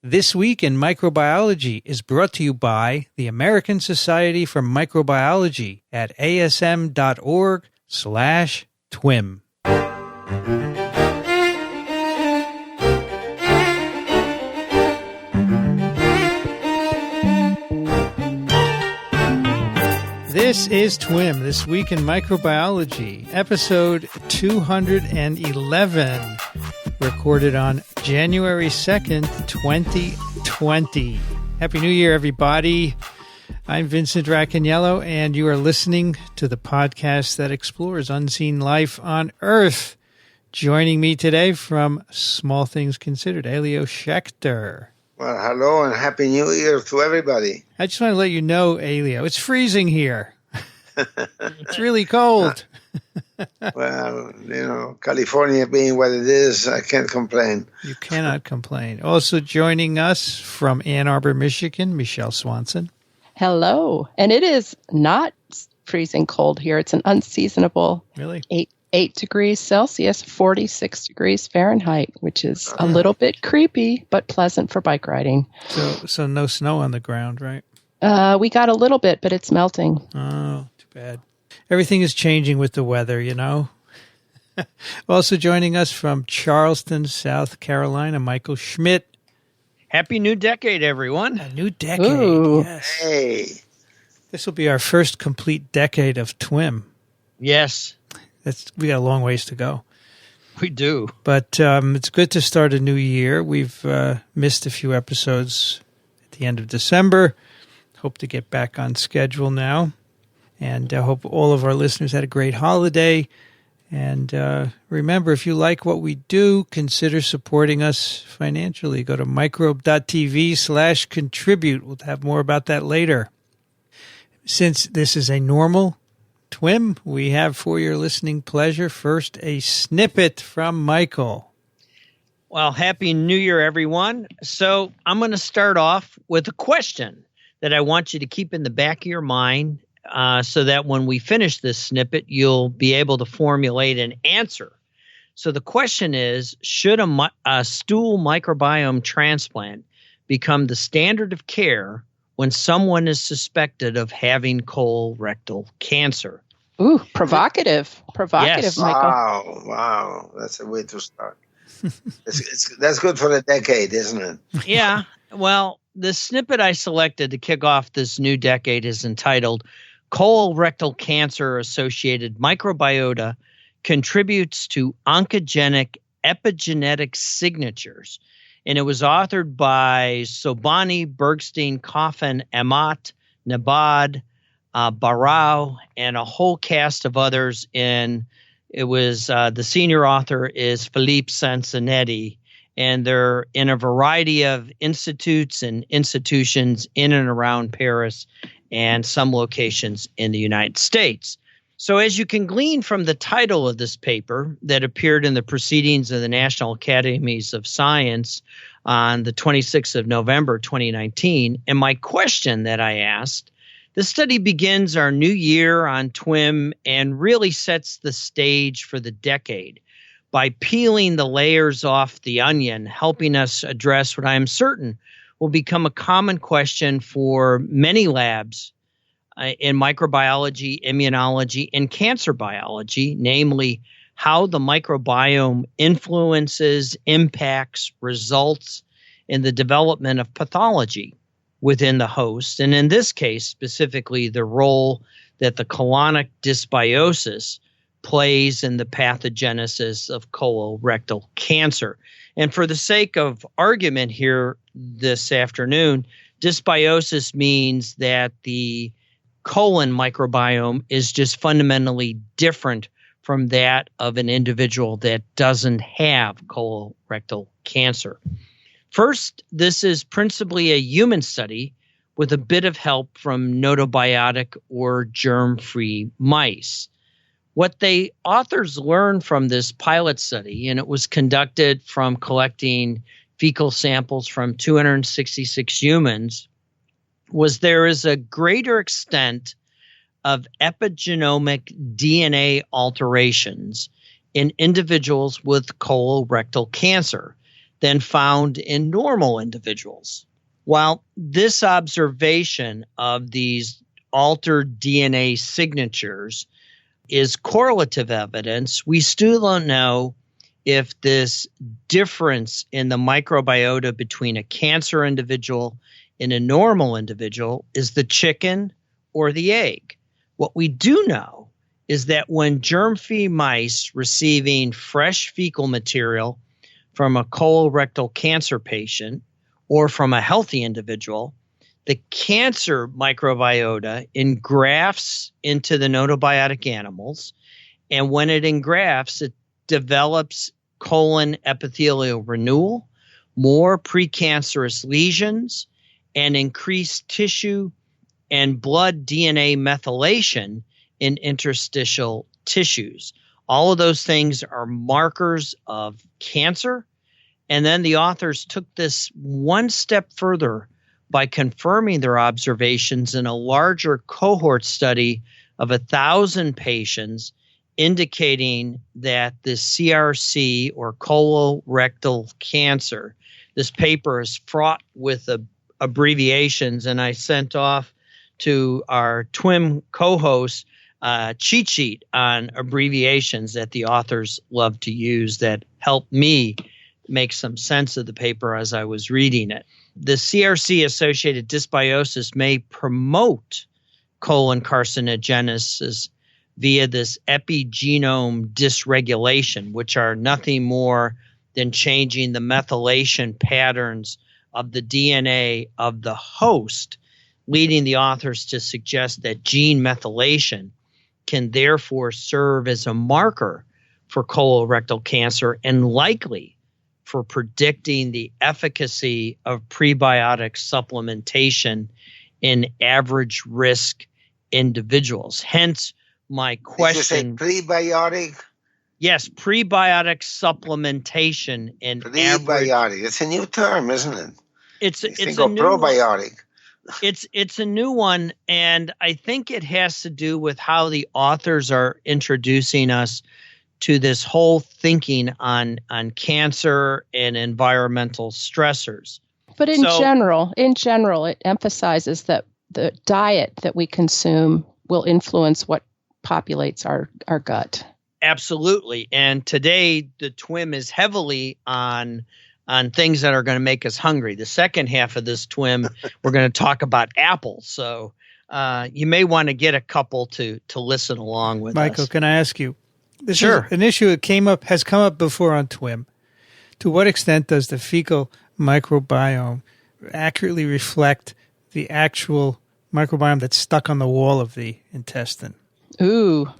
This Week in Microbiology is brought to you by the American Society for Microbiology at asm.org/TWiM. This is TWiM, This Week in Microbiology, episode 211, recorded on January 2nd, 2020. Happy New Year, everybody. I'm Vincent Racaniello, and you are listening to the podcast that explores unseen life on Earth. Joining me today from Small Things Considered, Elio Schaechter. Well, hello and Happy New Year to everybody. I just want to let you know, Elio, it's freezing here. It's really cold. Well, California being what it is, I can't complain. You cannot complain. Also joining us from Ann Arbor, Michigan, Michele Swanson. Hello. And it is not freezing cold here. It's an unseasonable Really? 8 degrees Celsius, 46 degrees Fahrenheit, which is a little bit creepy, but pleasant for bike riding. So no snow on the ground, right? We got a little bit, but it's melting. Oh, too bad. Everything is changing with the weather, you know. Also joining us from Charleston, South Carolina, Michael Schmidt. Happy new decade, everyone. A new decade, Ooh. yes. Hey. This will be our first complete decade of TWiM. Yes, We got a long ways to go. we do. But it's good to start a new year. We've missed a few episodes at the end of December. Hope to get back on schedule now. And I hope all of our listeners had a great holiday. And remember, if you like what we do, consider supporting us financially. Go to microbe.tv/contribute. We'll have more about that later. Since this is a normal TWiM, we have for your listening pleasure first a snippet from Michael. Well, Happy New Year, everyone. So I'm going to start off with a question that I want you to keep in the back of your mind so that when we finish this snippet, you'll be able to formulate an answer. So the question is, should a stool microbiome transplant become the standard of care when someone is suspected of having colorectal cancer? Ooh, provocative. Yes. Michael. Wow. That's a way to start. That's good for the decade, isn't it? Yeah. Well, the snippet I selected to kick off this new decade is entitled Colorectal Cancer Associated Microbiota Contributes to Oncogenic Epigenetic Signatures. And it was authored by Sobhani, Bergstein, Coffin, Amat, Nabad, Barao, and a whole cast of others. And it was the senior author is Philippe Sansonetti. And they're in a variety of institutes and institutions in and around Paris and some locations in the United States. So as you can glean from the title of this paper that appeared in the Proceedings of the National Academies of Science on the 26th of November, 2019, and my question that I asked, the study begins our new year on TWiM and really sets the stage for the decade by peeling the layers off the onion, helping us address what I am certain will become a common question for many labs in microbiology, immunology, and cancer biology, namely how the microbiome influences, impacts, results in the development of pathology within the host, and in this case, specifically the role that the colonic dysbiosis plays in the pathogenesis of colorectal cancer. And for the sake of argument here this afternoon, dysbiosis means that the colon microbiome is just fundamentally different from that of an individual that doesn't have colorectal cancer. First, this is principally a human study with a bit of help from gnotobiotic or germ-free mice. What the authors learned from this pilot study, and it was conducted from collecting fecal samples from 266 humans, was there is a greater extent of epigenomic DNA alterations in individuals with colorectal cancer than found in normal individuals. While this observation of these altered DNA signatures is correlative evidence, we still don't know if this difference in the microbiota between a cancer individual and a normal individual is the chicken or the egg. What we do know is that when germ-free mice receiving fresh fecal material from a colorectal cancer patient or from a healthy individual, the cancer microbiota engrafts into the notobiotic animals, and when it engrafts, it develops colon epithelial renewal, more precancerous lesions, and increased tissue and blood DNA methylation in interstitial tissues. All of those things are markers of cancer. And then the authors took this one step further by confirming their observations in a larger cohort study of 1,000 patients, indicating that the CRC, or colorectal cancer, this paper is fraught with abbreviations, and I sent off to our TWiM co-host cheat sheet on abbreviations that the authors love to use that helped me make some sense of the paper as I was reading it. The CRC-associated dysbiosis may promote colon carcinogenesis via this epigenome dysregulation, which are nothing more than changing the methylation patterns of the DNA of the host, leading the authors to suggest that gene methylation can therefore serve as a marker for colorectal cancer and likely for predicting the efficacy of prebiotic supplementation in average risk individuals. Hence my question. Did you say prebiotic? Yes, prebiotic supplementation in prebiotic. Average. It's a new term, isn't it? It's a new probiotic. It's a new one, and I think it has to do with how the authors are introducing us to this whole thinking on cancer and environmental stressors. But in general, it emphasizes that the diet that we consume will influence what populates our gut. Absolutely. And today the TWiM is heavily on things that are going to make us hungry. The second half of this TWiM, we're going to talk about apples. So you may want to get a couple to listen along with Michael, us. can I ask you? This Sure. is an issue that has come up before on TWiM. To what extent does the fecal microbiome accurately reflect the actual microbiome that's stuck on the wall of the intestine? Ooh.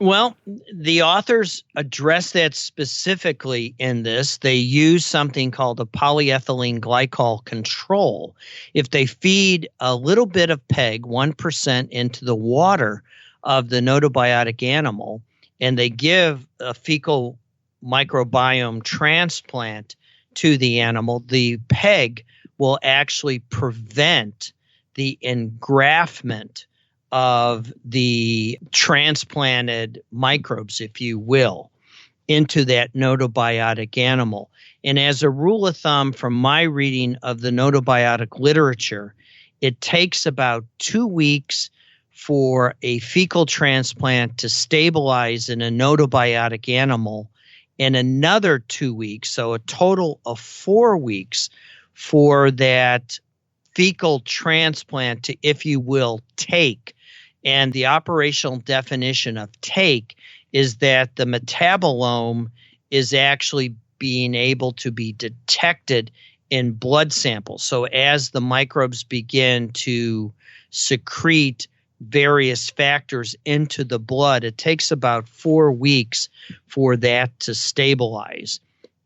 Well, the authors address that specifically in this. They use something called a polyethylene glycol control. If they feed a little bit of PEG, 1%, into the water of the notobiotic animal, and they give a fecal microbiome transplant to the animal, the PEG will actually prevent the engraftment of the transplanted microbes, if you will, into that notobiotic animal. And as a rule of thumb, from my reading of the notobiotic literature, it takes about 2 weeks for a fecal transplant to stabilize in a notobiotic animal, and another 2 weeks, so a total of 4 weeks for that fecal transplant to, if you will, take. And the operational definition of take is that the metabolome is actually being able to be detected in blood samples. So as the microbes begin to secrete various factors into the blood, it takes about 4 weeks for that to stabilize.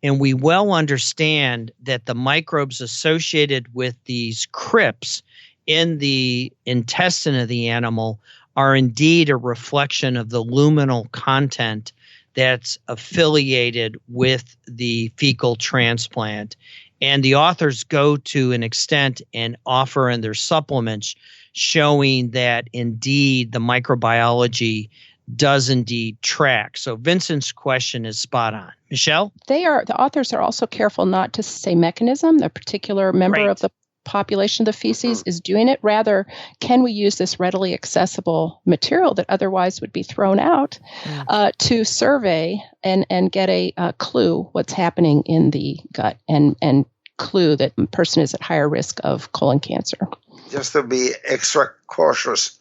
And we well understand that the microbes associated with these crypts in the intestine of the animal are indeed a reflection of the luminal content that's affiliated with the fecal transplant. And the authors go to an extent and offer in their supplements showing that indeed the microbiology does indeed track. So Vincent's question is spot on. Michele? The authors are also careful not to say mechanism. The particular member of the population of the feces is doing it. Rather, can we use this readily accessible material that otherwise would be thrown out to survey and get a clue what's happening in the gut and clue that a person is at higher risk of colon cancer. Just to be extra cautious,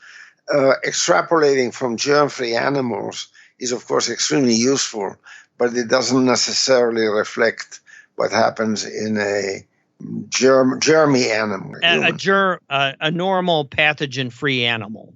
extrapolating from germ-free animals is, of course, extremely useful, but it doesn't necessarily reflect what happens in a germy animal. A normal pathogen-free animal,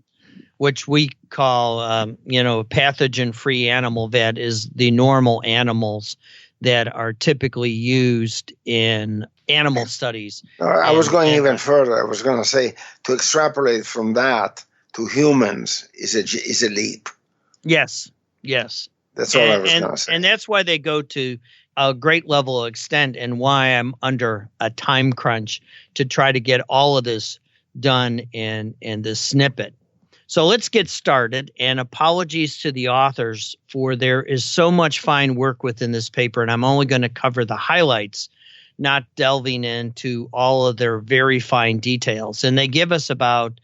which we call, a pathogen-free animal that is the normal animals that are typically used in animal studies. I was going even further. I was going to say to extrapolate from that to humans is a leap. Yes. That's all I was going to say. And that's why they go to a great level of extent and why I'm under a time crunch to try to get all of this done in this snippet. So let's get started, and apologies to the authors for there is so much fine work within this paper, and I'm only going to cover the highlights, not delving into all of their very fine details. And they give us about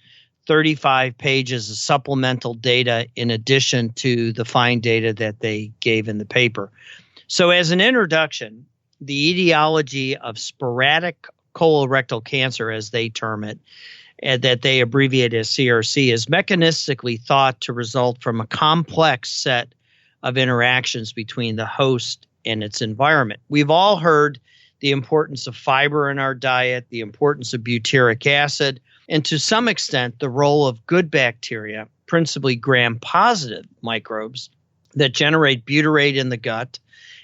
35 pages of supplemental data in addition to the fine data that they gave in the paper. So as an introduction, the etiology of sporadic colorectal cancer, as they term it, that they abbreviate as CRC, is mechanistically thought to result from a complex set of interactions between the host and its environment. We've all heard the importance of fiber in our diet, the importance of butyric acid, and to some extent, the role of good bacteria, principally gram-positive microbes that generate butyrate in the gut,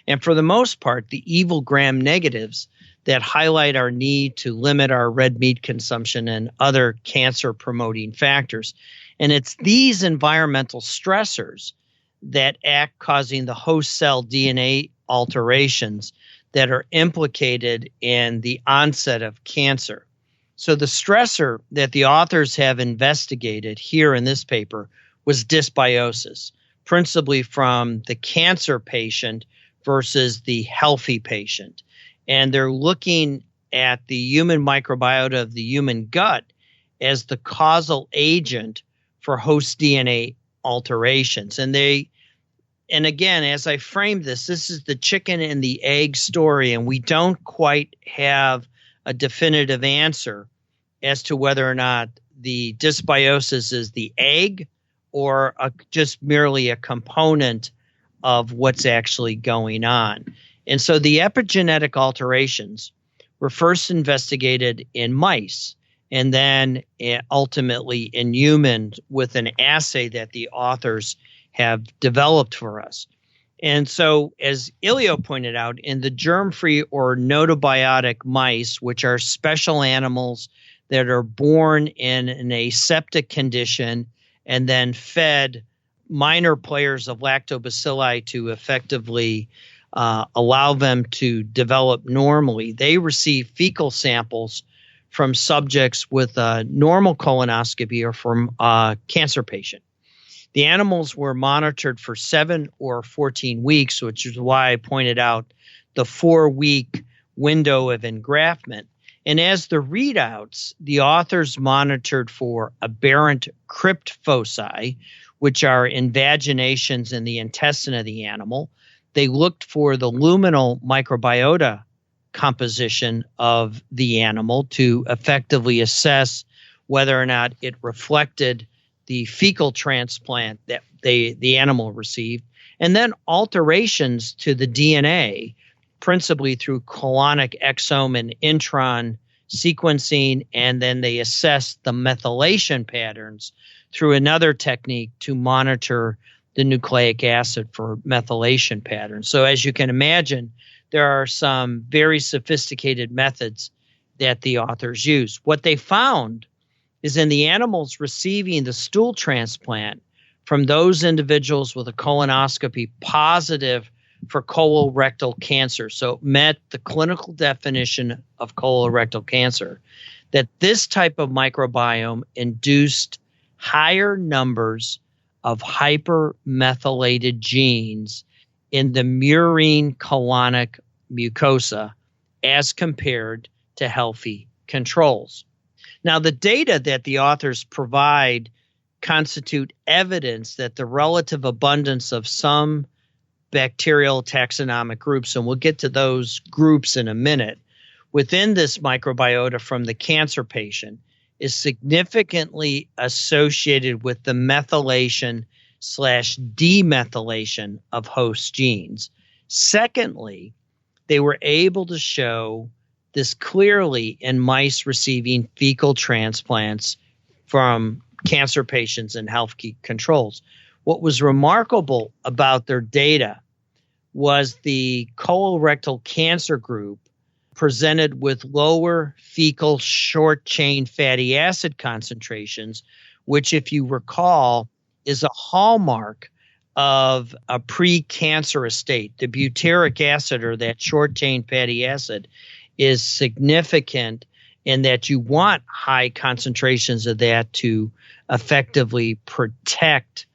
and for the most part, the evil gram-negatives that highlight our need to limit our red meat consumption and other cancer-promoting factors. And it's these environmental stressors that act causing the host cell DNA alterations that are implicated in the onset of cancer. So the stressor that the authors have investigated here in this paper was dysbiosis, principally from the cancer patient versus the healthy patient. And they're looking at the human microbiota of the human gut as the causal agent for host DNA alterations. And again, as I framed this is the chicken and the egg story, and we don't quite have a definitive answer as to whether or not the dysbiosis is the egg or just merely a component of what's actually going on. And so the epigenetic alterations were first investigated in mice and then ultimately in humans with an assay that the authors have developed for us. And so, as Elio pointed out, in the germ-free or gnotobiotic mice, which are special animals that are born in an aseptic condition and then fed minor players of lactobacilli to effectively allow them to develop normally, they receive fecal samples from subjects with a normal colonoscopy or from a cancer patient. The animals were monitored for 7 or 14 weeks, which is why I pointed out the 4-week window of engraftment. And as the readouts, the authors monitored for aberrant crypt foci, which are invaginations in the intestine of the animal. They looked for the luminal microbiota composition of the animal to effectively assess whether or not it reflected the fecal transplant that the animal received, and then alterations to the DNA, principally through colonic exome and intron sequencing, and then they assessed the methylation patterns through another technique to monitor the nucleic acid for methylation patterns. So as you can imagine, there are some very sophisticated methods that the authors use. What they found is in the animals receiving the stool transplant from those individuals with a colonoscopy positive for colorectal cancer, so it met the clinical definition of colorectal cancer, that this type of microbiome induced higher numbers of hypermethylated genes in the murine colonic mucosa as compared to healthy controls. Now, the data that the authors provide constitute evidence that the relative abundance of some bacterial taxonomic groups, and we'll get to those groups in a minute, within this microbiota from the cancer patient is significantly associated with the methylation/demethylation of host genes. Secondly, they were able to show this clearly in mice receiving fecal transplants from cancer patients and healthy controls. What was remarkable about their data was the colorectal cancer group presented with lower fecal short-chain fatty acid concentrations, which, if you recall, is a hallmark of a precancerous state. The butyric acid, or that short-chain fatty acid, is significant in that you want high concentrations of that to effectively protect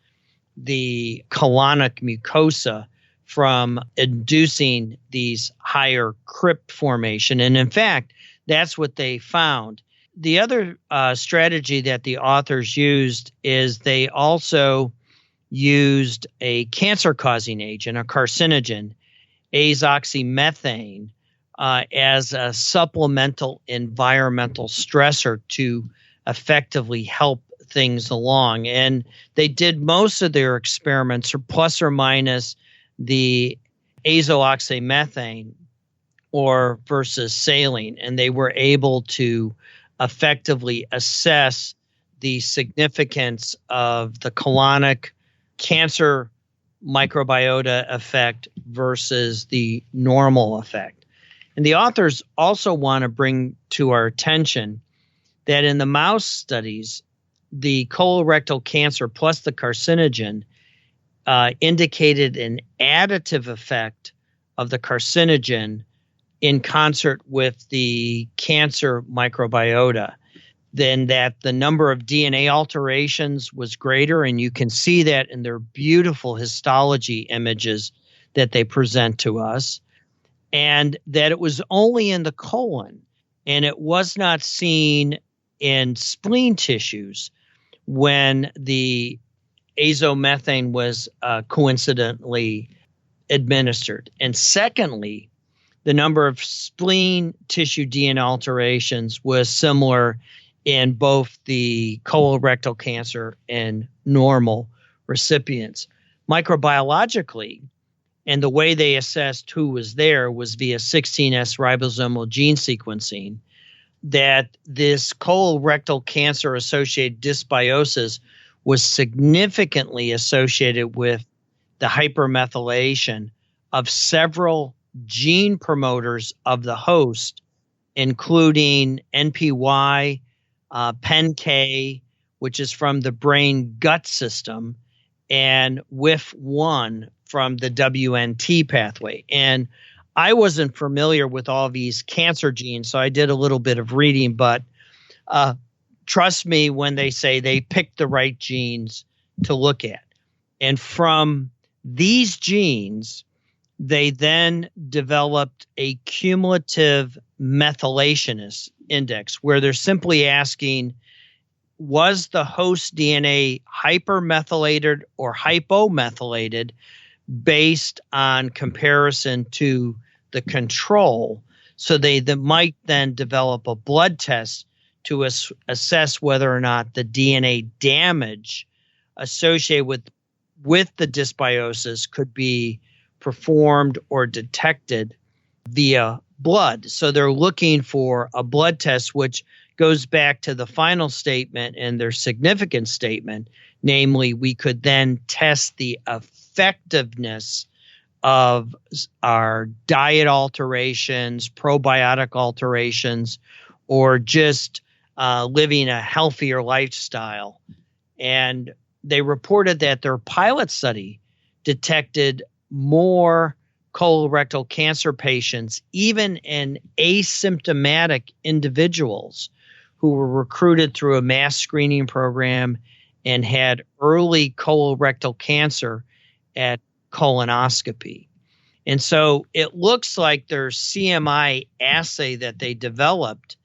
the colonic mucosa from inducing these higher crypt formation. And in fact, that's what they found. The other strategy that the authors used is they also used a cancer-causing agent, a carcinogen, azoxymethane, as a supplemental environmental stressor to effectively help things along. And they did most of their experiments, or plus or minus the azoxymethane or versus saline, and they were able to effectively assess the significance of the colonic cancer microbiota effect versus the normal effect. And the authors also want to bring to our attention that in the mouse studies, the colorectal cancer plus the carcinogen indicated an additive effect of the carcinogen in concert with the cancer microbiota, then that the number of DNA alterations was greater, and you can see that in their beautiful histology images that they present to us, and that it was only in the colon, and it was not seen in spleen tissues when the azomethane was coincidentally administered. And secondly, the number of spleen tissue DNA alterations was similar in both the colorectal cancer and normal recipients. Microbiologically, and the way they assessed who was there was via 16S ribosomal gene sequencing, that this colorectal cancer-associated dysbiosis was significantly associated with the hypermethylation of several gene promoters of the host, including NPY, PENK, which is from the brain-gut system, and WIF1 from the WNT pathway. And I wasn't familiar with all these cancer genes, so I did a little bit of reading, but trust me when they say they picked the right genes to look at. And from these genes, they then developed a cumulative methylation index, where they're simply asking, was the host DNA hypermethylated or hypomethylated based on comparison to the control? So they might then develop a blood test to assess whether or not the DNA damage associated with the dysbiosis could be performed or detected via blood. So they're looking for a blood test, which goes back to the final statement and their significance statement, namely, we could then test the effectiveness of our diet alterations, probiotic alterations, or just living a healthier lifestyle. And they reported that their pilot study detected more colorectal cancer patients, even in asymptomatic individuals who were recruited through a mass screening program and had early colorectal cancer at colonoscopy. And so it looks like their CMI assay that they developed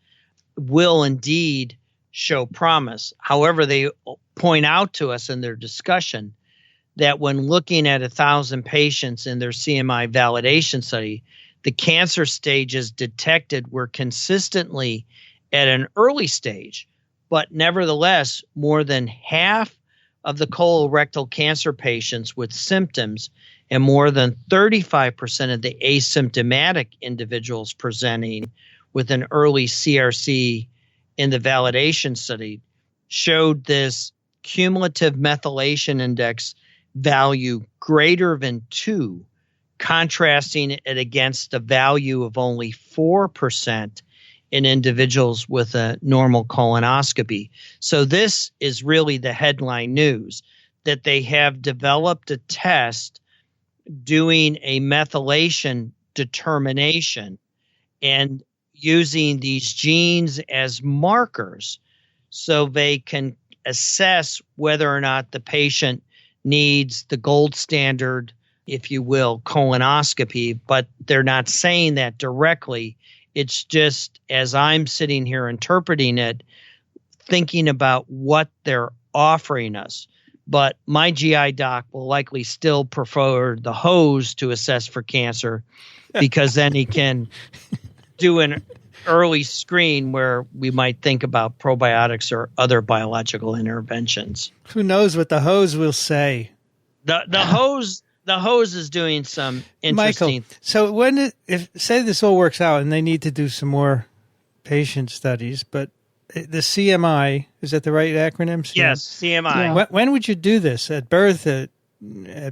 will indeed show promise. However, they point out to us in their discussion that when looking at 1,000 patients in their CMI validation study, the cancer stages detected were consistently at an early stage, but nevertheless, more than half of the colorectal cancer patients with symptoms and more than 35% of the asymptomatic individuals presenting with an early CRC in the validation study showed this cumulative methylation index value greater than 2, contrasting it against a value of only 4% in individuals with a normal colonoscopy. So this is really the headline news, that they have developed a test doing a methylation determination and using these genes as markers so they can assess whether or not the patient needs the gold standard, if you will, colonoscopy, but they're not saying that directly. It's just, as I'm sitting here interpreting it, thinking about what they're offering us. But my GI doc will likely still prefer the hose to assess for cancer, because then he can do an early screen where we might think about probiotics or other biological interventions. Who knows what the hose will say? The hose is doing some interesting. Michael, so if say this all works out and they need to do some more patient studies, but the CMI, is that the right acronym? CMI? Yes, CMI. Yeah. When would you do this? At birth? At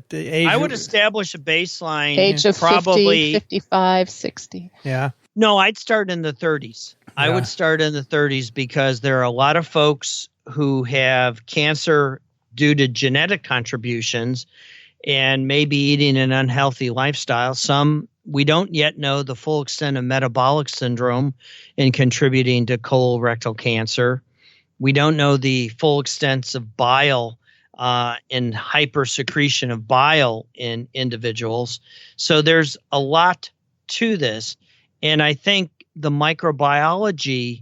the age? I would establish a baseline. Age of probably 50, 55, 60. Yeah. No, I'd start in the 30s. Yeah. I would start in the 30s because there are a lot of folks who have cancer due to genetic contributions and maybe eating an unhealthy lifestyle. Some, we don't yet know the full extent of metabolic syndrome in contributing to colorectal cancer. We don't know the full extent of bile and hypersecretion of bile in individuals. So there's a lot to this. And I think the microbiology,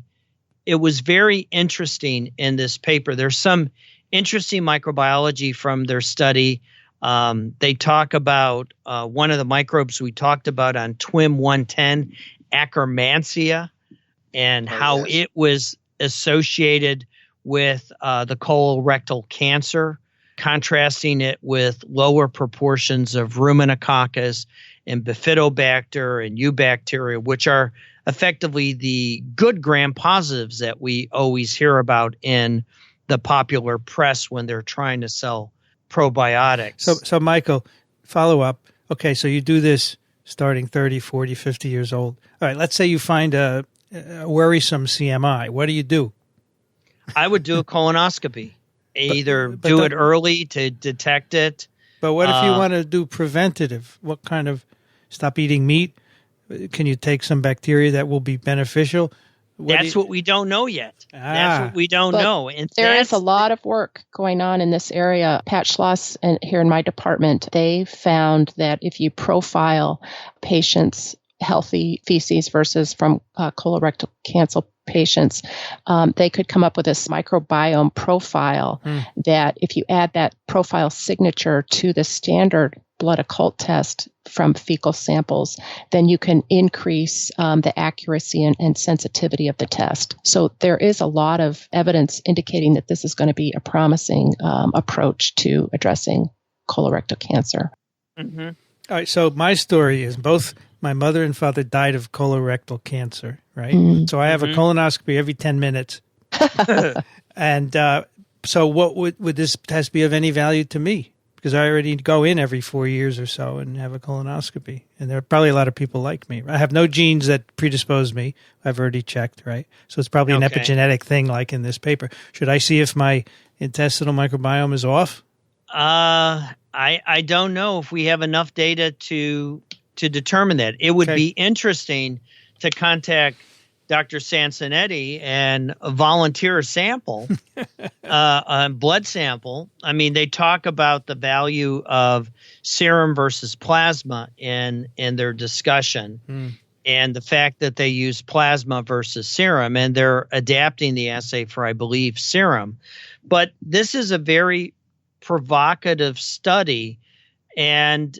it was very interesting in this paper. There's some interesting microbiology from their study. They talk about one of the microbes we talked about on TWiM 110, Akkermansia, and how it was associated with the colorectal cancer, contrasting it with lower proportions of Ruminococcus and Bifidobacter and Eubacteria, which are effectively the good gram-positives that we always hear about in the popular press when they're trying to sell probiotics. So Michael, follow up. Okay, so you do this starting 30, 40, 50 years old. All right, let's say you find a worrisome CMI. What do? I would do a colonoscopy. Either do it early to detect it. But what if you want to do preventative? What kind of, stop eating meat? Can you take some bacteria that will be beneficial? What we don't know yet. That's what we don't know. And there is a lot of work going on in this area. Pat Schloss and here in my department, they found that if you profile patients' healthy feces versus from colorectal cancer patients, they could come up with this microbiome profile that if you add that profile signature to the standard blood occult test from fecal samples, then you can increase the accuracy and sensitivity of the test. So there is a lot of evidence indicating that this is going to be a promising approach to addressing colorectal cancer. Mm-hmm. All right, so my story is both my mother and father died of colorectal cancer, right? Mm-hmm. So I have a colonoscopy every 10 minutes. And so what would this test be of any value to me? Because I already go in every 4 years or so and have a colonoscopy. And there are probably a lot of people like me. I have no genes that predispose me. I've already checked, right? So it's probably an epigenetic thing like in this paper. Should I see if my intestinal microbiome is off? I don't know if we have enough data to determine that. It would be interesting to contact Dr. Sansonetti and volunteer a sample, a blood sample. I mean, they talk about the value of serum versus plasma in their discussion, and the fact that they use plasma versus serum, and they're adapting the assay for, I believe, serum. But this is a very provocative study, and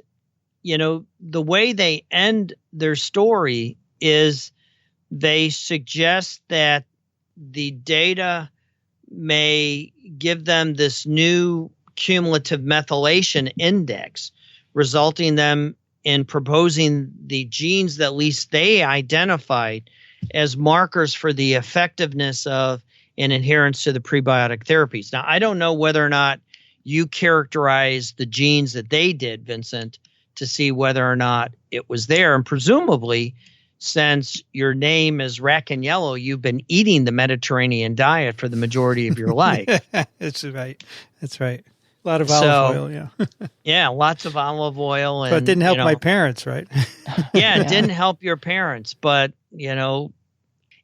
the way they end their story is they suggest that the data may give them this new cumulative methylation index, resulting them in proposing the genes that at least they identified as markers for the effectiveness of and adherence to the prebiotic therapies. Now, I don't know whether or not you characterized the genes that they did, Vincent, to see whether or not it was there. And presumably, since your name is Racaniello, you've been eating the Mediterranean diet for the majority of your life. That's right. A lot of olive oil, yeah. Yeah, lots of olive oil. And, but it didn't help my parents, right? Yeah, it didn't help your parents. But,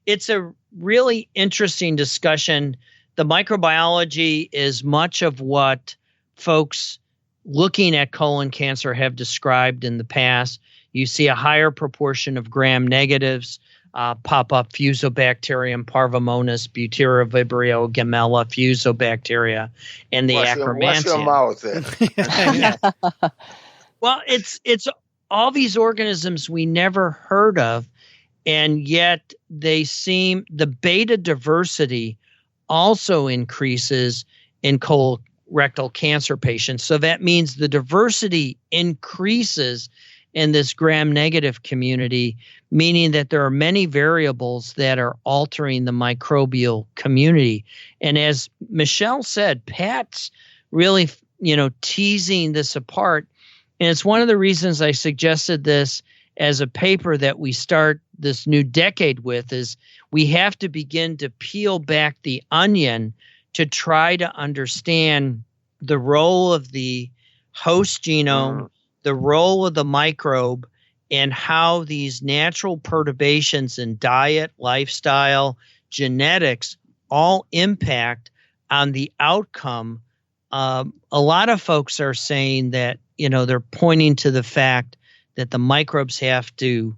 it's a really interesting discussion. The microbiology is much of what folks looking at colon cancer have described in the past. You see a higher proportion of gram-negatives pop up, Fusobacterium, Parvomonas, Butyrovibrio, Gamella, Fusobacteria, and the Akkermansia. Wash your mouth then. Well, it's all these organisms we never heard of, and yet they seem, the beta diversity also increases in colorectal cancer patients. So that means the diversity increases in this gram-negative community, meaning that there are many variables that are altering the microbial community. And as Michele said, Pat's really, teasing this apart. And it's one of the reasons I suggested this as a paper that we start this new decade with, is we have to begin to peel back the onion to try to understand the role of the host genome, the role of the microbe, and how these natural perturbations in diet, lifestyle, genetics all impact on the outcome. A lot of folks are saying that, they're pointing to the fact that the microbes have to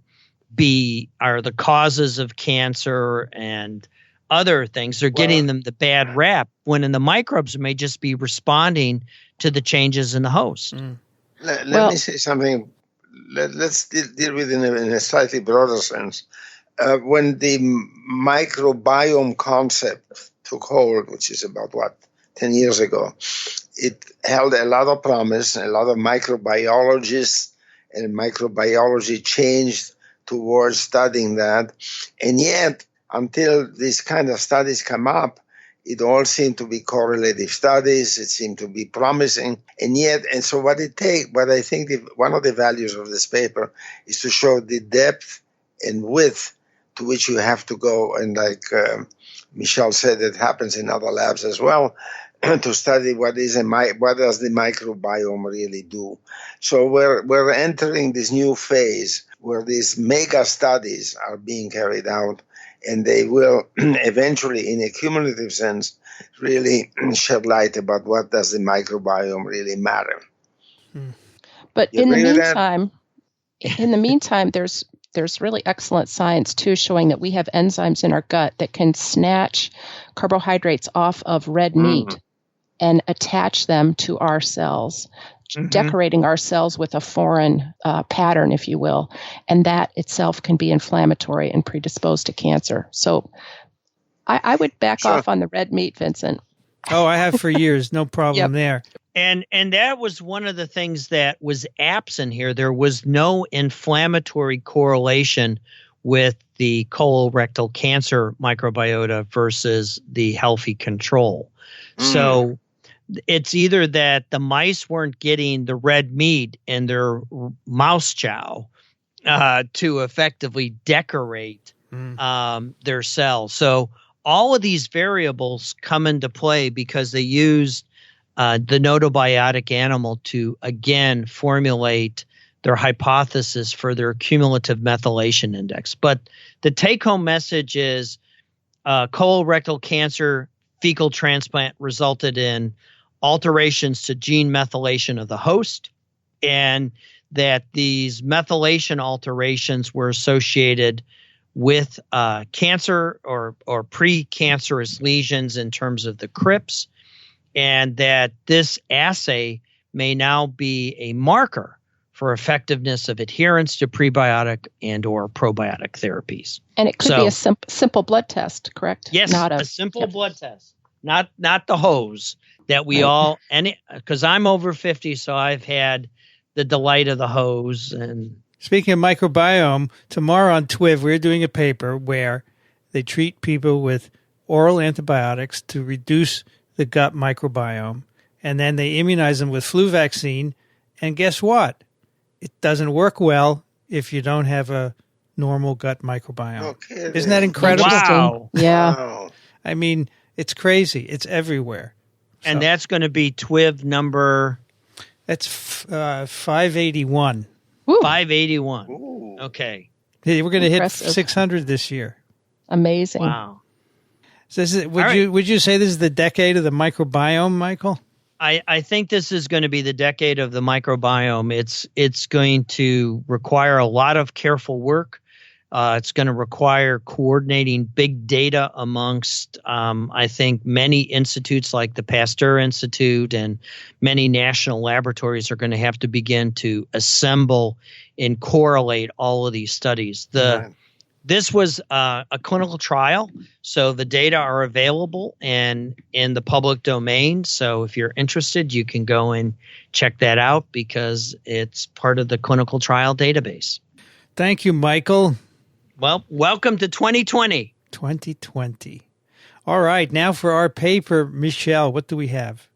are the causes of cancer and other things. They're getting them the bad rap, when in the microbes may just be responding to the changes in the host. Let me say something. Let's deal with it in a slightly broader sense. When the microbiome concept took hold, which is about 10 years ago, it held a lot of promise. A lot of microbiologists and microbiology changed towards studying that. And yet, until these kind of studies come up, it all seemed to be correlative studies. It seemed to be promising. And so what I think one of the values of this paper is to show the depth and width to which you have to go. And like Michele said, it happens in other labs as well, to study what does the microbiome really do. So we're entering this new phase where these mega studies are being carried out, and they will eventually, in a cumulative sense, really shed light about what does the microbiome really matter. But in the meantime, there's really excellent science too, showing that we have enzymes in our gut that can snatch carbohydrates off of red meat and attach them to our cells, decorating our cells with a foreign pattern, if you will. And that itself can be inflammatory and predisposed to cancer. So I would back off on the red meat, Vincent. Oh, I have for years. No problem there. And that was one of the things that was absent here. There was no inflammatory correlation with the colorectal cancer microbiota versus the healthy control. So it's either that the mice weren't getting the red meat in their mouse chow to effectively decorate their cells. So all of these variables come into play because they used the gnotobiotic animal to, again, formulate their hypothesis for their cumulative methylation index. But the take-home message is colorectal cancer fecal transplant resulted in alterations to gene methylation of the host, and that these methylation alterations were associated with cancer or precancerous lesions in terms of the crypts, and that this assay may now be a marker for effectiveness of adherence to prebiotic and or probiotic therapies. And it could be a simple blood test, correct? Yes, not a simple blood test, not the hose that we all, because I'm over 50, so I've had the delight of the hose. And speaking of microbiome, tomorrow on TWiM, we're doing a paper where they treat people with oral antibiotics to reduce the gut microbiome, and then they immunize them with flu vaccine. And guess what? It doesn't work well if you don't have a normal gut microbiome. Okay, isn't that incredible? Wow. Yeah. Wow. I mean, it's crazy. It's everywhere. And that's going to be TWiM number? That's 581. Ooh. 581. Ooh. Okay. Hey, we're going to hit Impressive. 600 this year. Amazing. Wow. So would you say this is the decade of the microbiome, Michael? I think this is going to be the decade of the microbiome. It's going to require a lot of careful work. It's going to require coordinating big data amongst, I think, many institutes like the Pasteur Institute, and many national laboratories are going to have to begin to assemble and correlate all of these studies. This was a clinical trial, so the data are available and in the public domain. So if you're interested, you can go and check that out because it's part of the clinical trial database. Thank you, Michael. Well, welcome to 2020. 2020. All right, now for our paper, Michele, what do we have?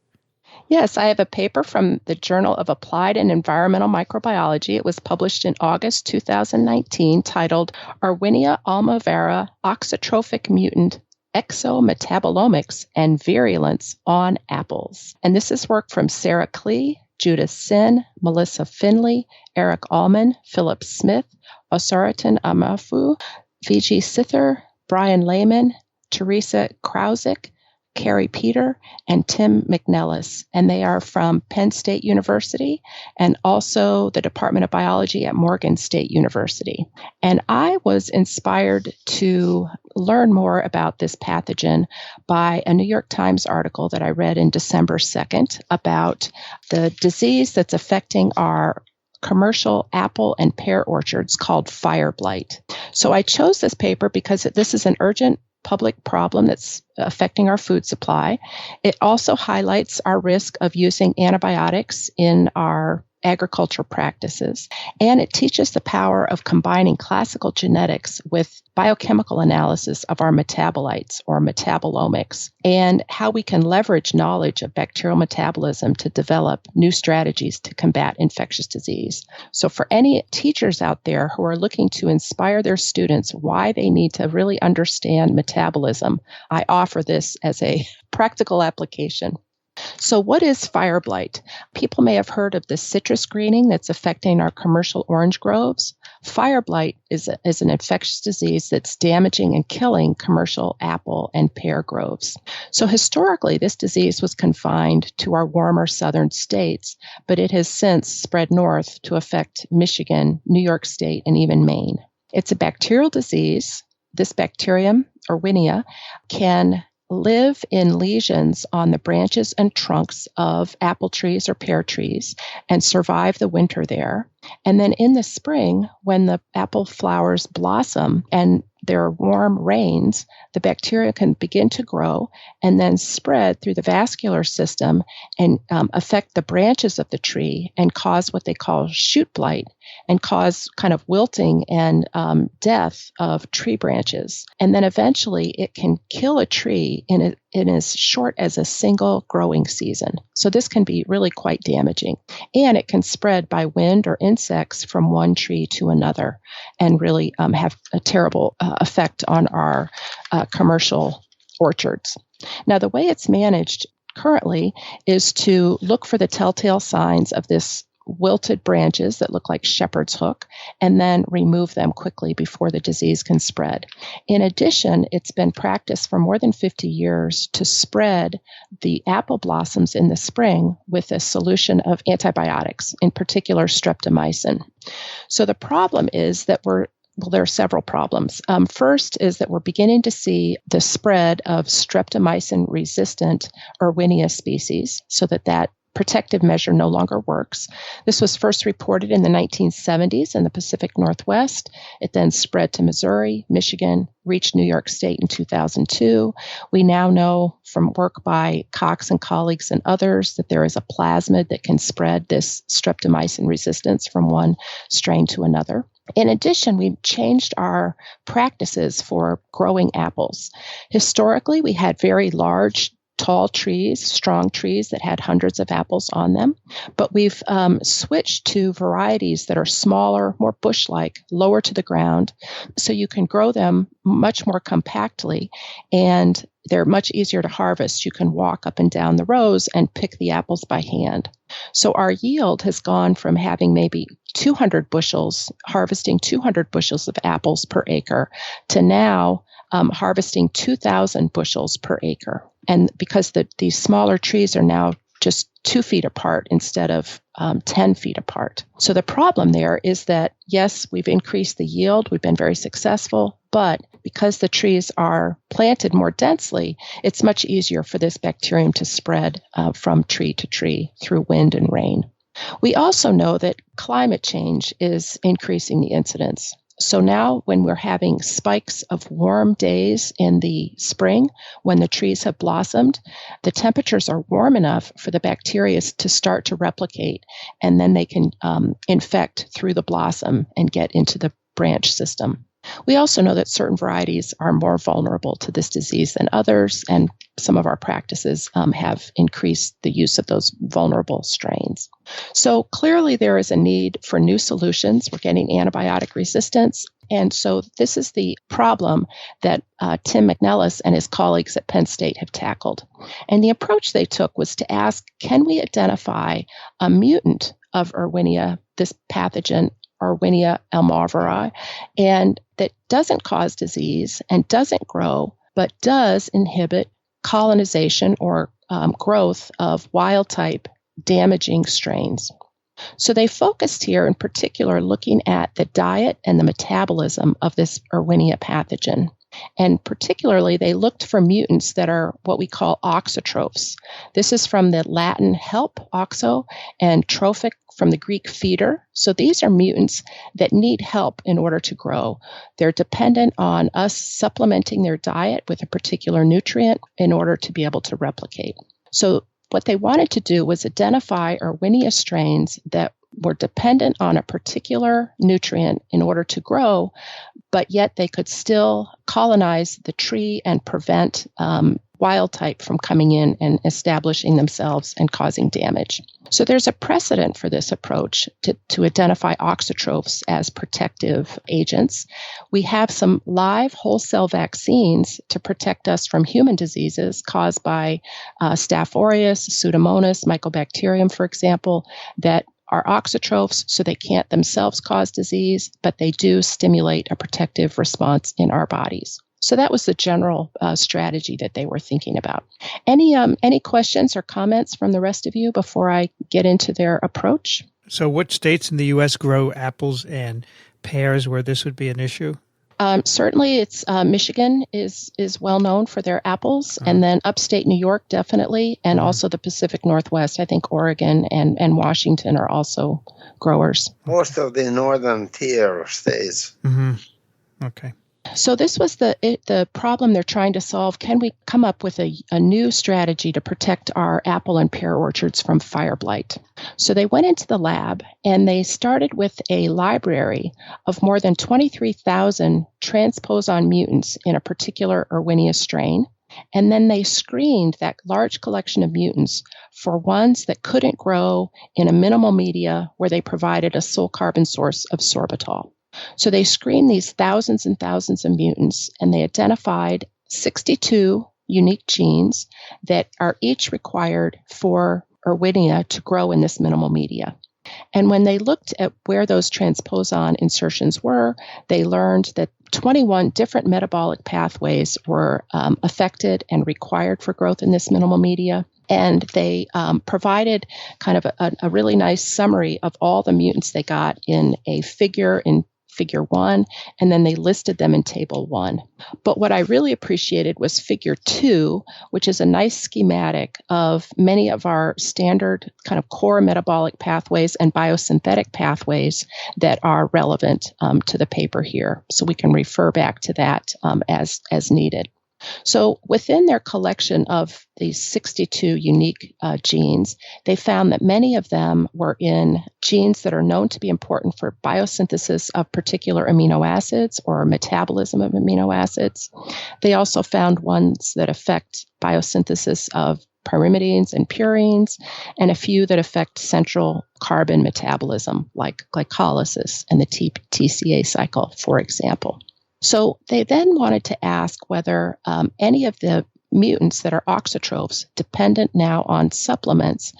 Yes, I have a paper from the Journal of Applied and Environmental Microbiology. It was published in August 2019, titled Arwinia almovara Oxytrophic Mutant Exometabolomics and Virulence on Apples. And this is work from Sarah Klee, Judith Sin, Melissa Finley, Eric Allman, Philip Smith, Osaraton Amafu, Vijay Sither, Brian Lehman, Teresa Krausick, Carrie Peter, and Tim McNellis. And they are from Penn State University and also the Department of Biology at Morgan State University. And I was inspired to learn more about this pathogen by a New York Times article that I read in December 2nd about the disease that's affecting our commercial apple and pear orchards called fire blight. So I chose this paper because this is an urgent public problem that's affecting our food supply. It also highlights our risk of using antibiotics in our agricultural practices, and it teaches the power of combining classical genetics with biochemical analysis of our metabolites or metabolomics, and how we can leverage knowledge of bacterial metabolism to develop new strategies to combat infectious disease. So for any teachers out there who are looking to inspire their students why they need to really understand metabolism, I offer this as a practical application. So what is fire blight? People may have heard of the citrus greening that's affecting our commercial orange groves. Fire blight is an infectious disease that's damaging and killing commercial apple and pear groves. So historically, this disease was confined to our warmer southern states, but it has since spread north to affect Michigan, New York State, and even Maine. It's a bacterial disease. This bacterium, Arwinia, can live in lesions on the branches and trunks of apple trees or pear trees and survive the winter there. And then in the spring, when the apple flowers blossom and there are warm rains, the bacteria can begin to grow and then spread through the vascular system and affect the branches of the tree and cause what they call shoot blight and cause kind of wilting and death of tree branches. And then eventually it can kill a tree in as short as a single growing season. So this can be really quite damaging. And it can spread by wind or insects from one tree to another and really have a terrible effect on our commercial orchards. Now, the way it's managed currently is to look for the telltale signs of this wilted branches that look like shepherd's hook and then remove them quickly before the disease can spread. In addition, it's been practiced for more than 50 years to spread the apple blossoms in the spring with a solution of antibiotics, in particular streptomycin. So the problem is that there are several problems. First is that we're beginning to see the spread of streptomycin-resistant Erwinia species, so that protective measure no longer works. This was first reported in the 1970s in the Pacific Northwest. It then spread to Missouri, Michigan, reached New York State in 2002. We now know from work by Cox and colleagues and others that there is a plasmid that can spread this streptomycin resistance from one strain to another. In addition, we've changed our practices for growing apples. Historically, we had very large, tall trees, strong trees that had hundreds of apples on them. But we've switched to varieties that are smaller, more bush-like, lower to the ground, so you can grow them much more compactly, and they're much easier to harvest. You can walk up and down the rows and pick the apples by hand. So our yield has gone from having maybe 200 bushels, harvesting 200 bushels of apples per acre, to now harvesting 2,000 bushels per acre. And because these smaller trees are now just 2 feet apart instead of 10 feet apart. So the problem there is that, yes, we've increased the yield, we've been very successful, but because the trees are planted more densely, it's much easier for this bacterium to spread from tree to tree through wind and rain. We also know that climate change is increasing the incidence. So now when we're having spikes of warm days in the spring, when the trees have blossomed, the temperatures are warm enough for the bacteria to start to replicate, and then they can infect through the blossom and get into the branch system. We also know that certain varieties are more vulnerable to this disease than others, and some of our practices have increased the use of those vulnerable strains. So clearly there is a need for new solutions. We're getting antibiotic resistance. And so this is the problem that Tim McNellis and his colleagues at Penn State have tackled. And the approach they took was to ask, can we identify a mutant of Erwinia, this pathogen, Erwinia elmarveri, and that doesn't cause disease and doesn't grow, but does inhibit colonization or growth of wild-type damaging strains. So they focused here in particular looking at the diet and the metabolism of this Erwinia pathogen. And particularly, they looked for mutants that are what we call auxotrophs. This is from the Latin help, oxo, and trophic from the Greek feeder. So these are mutants that need help in order to grow. They're dependent on us supplementing their diet with a particular nutrient in order to be able to replicate. So what they wanted to do was identify Erwinia strains that were dependent on a particular nutrient in order to grow, but yet they could still colonize the tree and prevent wild type from coming in and establishing themselves and causing damage. So there's a precedent for this approach to identify auxotrophs as protective agents. We have some live whole cell vaccines to protect us from human diseases caused by Staph aureus, Pseudomonas, Mycobacterium, for example, that are auxotrophs, so they can't themselves cause disease, but they do stimulate a protective response in our bodies. So that was the general strategy that they were thinking about. Any questions or comments from the rest of you before I get into their approach? So what states in the U.S. grow apples and pears where this would be an issue? Certainly, it's Michigan is well known for their apples, and then upstate New York definitely, and also the Pacific Northwest. I think Oregon and Washington are also growers. Most of the northern tier states. Mm-hmm. Okay. So this was the problem they're trying to solve. Can we come up with a new strategy to protect our apple and pear orchards from fire blight? So they went into the lab and they started with a library of more than 23,000 transposon mutants in a particular Erwinia strain. And then they screened that large collection of mutants for ones that couldn't grow in a minimal media where they provided a sole carbon source of sorbitol. So they screened these thousands and thousands of mutants, and they identified 62 unique genes that are each required for Erwinia to grow in this minimal media. And when they looked at where those transposon insertions were, they learned that 21 different metabolic pathways were affected and required for growth in this minimal media. And they provided kind of a really nice summary of all the mutants they got in a figure in Figure 1, and then they listed them in Table 1. But what I really appreciated was Figure 2, which is a nice schematic of many of our standard kind of core metabolic pathways and biosynthetic pathways that are relevant to the paper here. So we can refer back to that as needed. So within their collection of these 62 unique genes, they found that many of them were in genes that are known to be important for biosynthesis of particular amino acids or metabolism of amino acids. They also found ones that affect biosynthesis of pyrimidines and purines, and a few that affect central carbon metabolism, like glycolysis and the TCA cycle, for example. So they then wanted to ask whether any of the mutants that are auxotrophs, dependent now on supplements,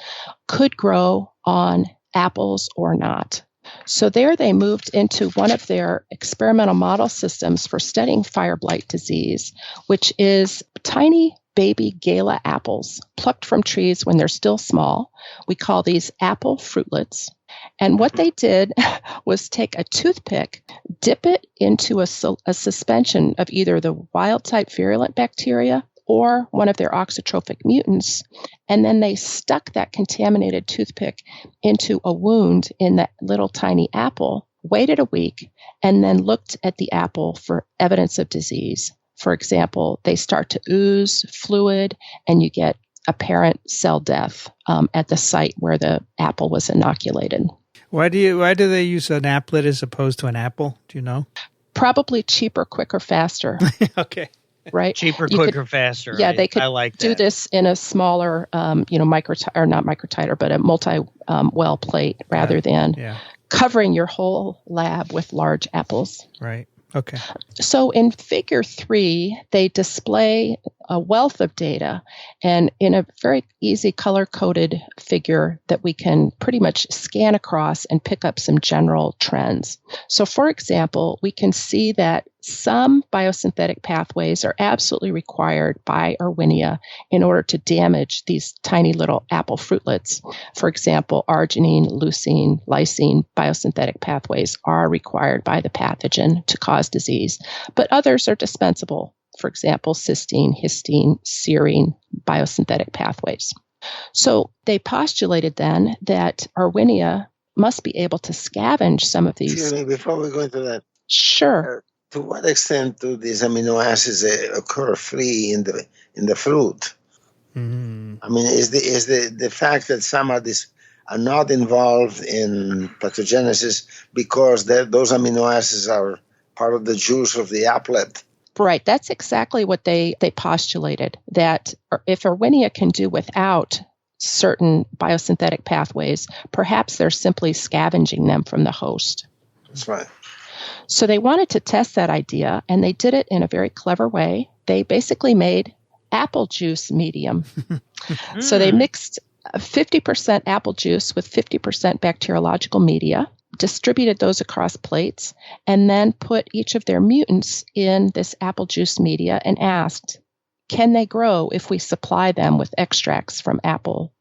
could grow on apples or not. So there they moved into one of their experimental model systems for studying fire blight disease, which is tiny baby gala apples plucked from trees when they're still small. We call these apple fruitlets. And what they did was take a toothpick, dip it into a suspension of either the wild-type virulent bacteria or one of their auxotrophic mutants, and then they stuck that contaminated toothpick into a wound in that little tiny apple, waited a week, and then looked at the apple for evidence of disease. For example, they start to ooze fluid, and you get apparent cell death at the site where the apple was inoculated. Why do they use an applet as opposed to an apple? Do you know? Probably cheaper, quicker, faster. Okay. Right? Cheaper, quicker, faster. Yeah, right? they could do this in a smaller, not microtiter, but a multi-well plate rather than covering your whole lab with large apples. Right. Okay. So in Figure 3, they display a wealth of data, and in a very easy color-coded figure that we can pretty much scan across and pick up some general trends. So for example, we can see that some biosynthetic pathways are absolutely required by Erwinia in order to damage these tiny little apple fruitlets. For example, arginine, leucine, lysine biosynthetic pathways are required by the pathogen to cause disease, but others are dispensable. For example, cysteine, histine, serine biosynthetic pathways. So they postulated then that Erwinia must be able to scavenge some of these. Excuse me, before we go into that. Sure. To what extent do these amino acids occur free in the fruit? Mm-hmm. I mean, is the fact that some of these are not involved in pathogenesis because those amino acids are part of the juice of the applet? Right. That's exactly what they postulated, that if Erwinia can do without certain biosynthetic pathways, perhaps they're simply scavenging them from the host. That's right. So they wanted to test that idea, and they did it in a very clever way. They basically made apple juice medium. So they mixed 50% apple juice with 50% bacteriological media, distributed those across plates, and then put each of their mutants in this apple juice media and asked, can they grow if we supply them with extracts from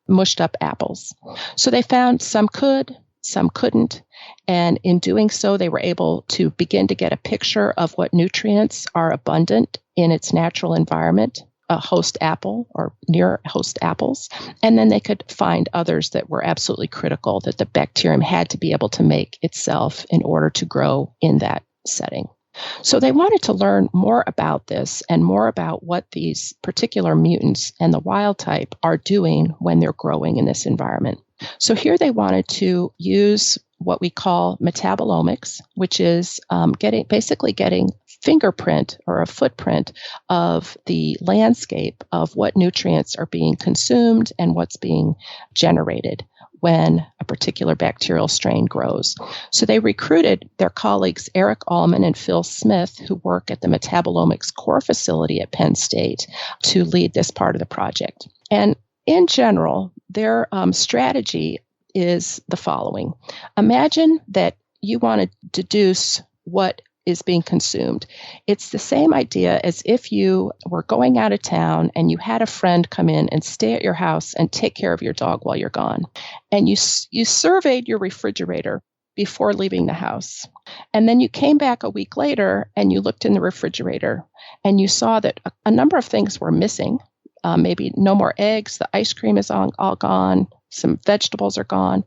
mushed up apples? So they found some could, some couldn't, and in doing so, they were able to begin to get a picture of what nutrients are abundant in its natural environment, a host apple or near host apples, and then they could find others that were absolutely critical that the bacterium had to be able to make itself in order to grow in that setting. So they wanted to learn more about this and more about what these particular mutants and the wild type are doing when they're growing in this environment. So here they wanted to use what we call metabolomics, which is getting fingerprint or a footprint of the landscape of what nutrients are being consumed and what's being generated when a particular bacterial strain grows. So they recruited their colleagues Eric Allman and Phil Smith, who work at the Metabolomics core facility at Penn State, to lead this part of the project. And in general, their strategy is the following. Imagine that you want to deduce what is being consumed. It's the same idea as if you were going out of town and you had a friend come in and stay at your house and take care of your dog while you're gone. And you surveyed your refrigerator before leaving the house. And then you came back a week later and you looked in the refrigerator and you saw that a number of things were missing. Maybe no more eggs, the ice cream is all gone, some vegetables are gone.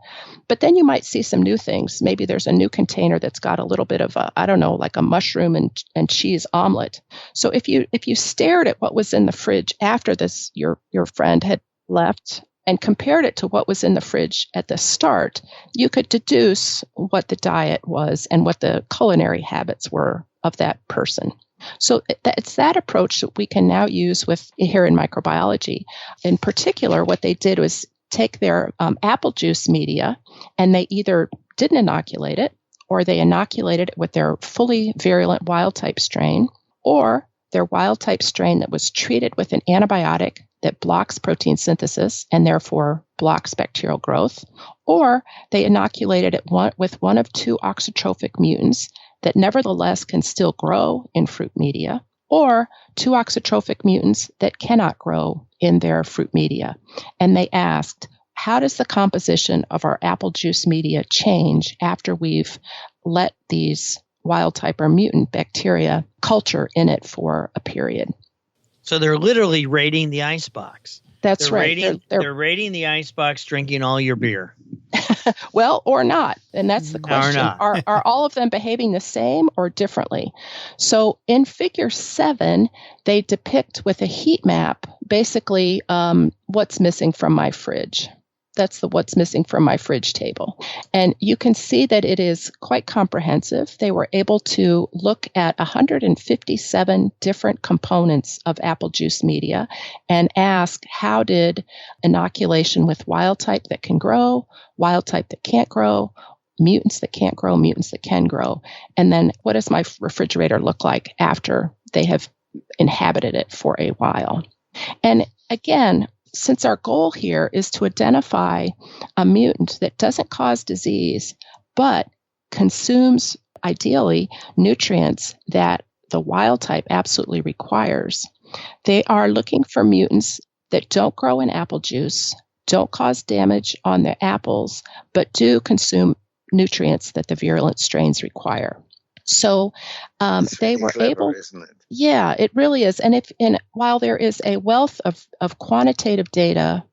But then you might see some new things. Maybe there's a new container that's got a little bit of like a mushroom and cheese omelet. So if you stared at what was in the fridge after this, your friend had left, and compared it to what was in the fridge at the start, you could deduce what the diet was and what the culinary habits were of that person. So it's that approach that we can now use here in microbiology. In particular, what they did was take their apple juice media, and they either didn't inoculate it, or they inoculated it with their fully virulent wild-type strain, or their wild-type strain that was treated with an antibiotic that blocks protein synthesis and therefore blocks bacterial growth, or they inoculated it with one of two auxotrophic mutants that nevertheless can still grow in fruit media, or two auxotrophic mutants that cannot grow in their fruit media. And they asked, how does the composition of our apple juice media change after we've let these wild type or mutant bacteria culture in it for a period? So they're literally raiding the icebox. That's right. They're raiding the icebox, drinking all your beer. Well, or not. And that's the question. Or not. Are all of them behaving the same or differently? So in figure 7, they depict with a heat map basically what's missing from my fridge. That's the what's missing from my fridge table. And you can see that it is quite comprehensive. They were able to look at 157 different components of apple juice media and ask, how did inoculation with wild type that can grow, wild type that can't grow, mutants that can't grow, mutants that can grow, and then what does my refrigerator look like after they have inhabited it for a while? And again, since our goal here is to identify a mutant that doesn't cause disease, but consumes, ideally, nutrients that the wild type absolutely requires, they are looking for mutants that don't grow in apple juice, don't cause damage on the apples, but do consume nutrients that the virulent strains require. So they were clever, able. Isn't it? Yeah, it really is. And while there is a wealth of quantitative data,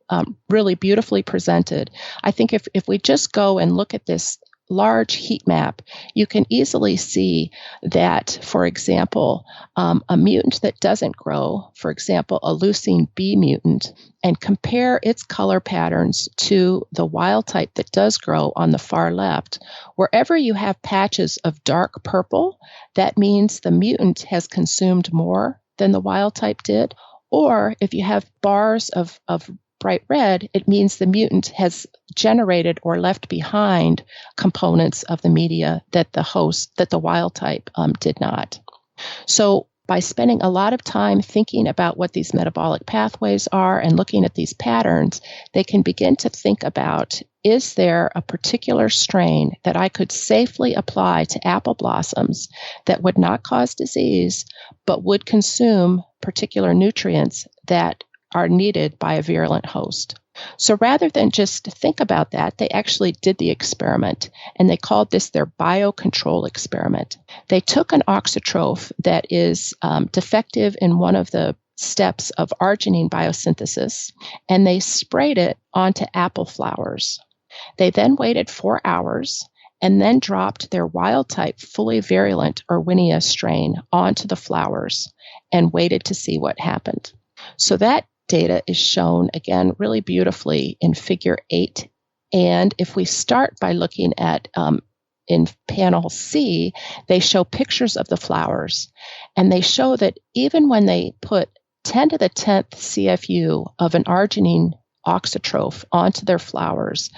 really beautifully presented, I think if we just go and look at this large heat map, you can easily see that, for example, a mutant that doesn't grow, for example, a leucine B mutant, and compare its color patterns to the wild type that does grow on the far left, wherever you have patches of dark purple, that means the mutant has consumed more than the wild type did. Or if you have bars of bright red, it means the mutant has generated or left behind components of the media that the wild type did not. So by spending a lot of time thinking about what these metabolic pathways are and looking at these patterns, they can begin to think about, is there a particular strain that I could safely apply to apple blossoms that would not cause disease, but would consume particular nutrients that are needed by a virulent host? So rather than just think about that, they actually did the experiment, and they called this their biocontrol experiment. They took an auxotroph that is defective in one of the steps of arginine biosynthesis, and they sprayed it onto apple flowers. They then waited 4 hours and then dropped their wild-type fully virulent Erwinia strain onto the flowers and waited to see what happened. So that data is shown, again, really beautifully in figure 8. And if we start by looking at in panel C, they show pictures of the flowers. And they show that even when they put 10 to the 10th CFU of an arginine auxotroph onto their flowers,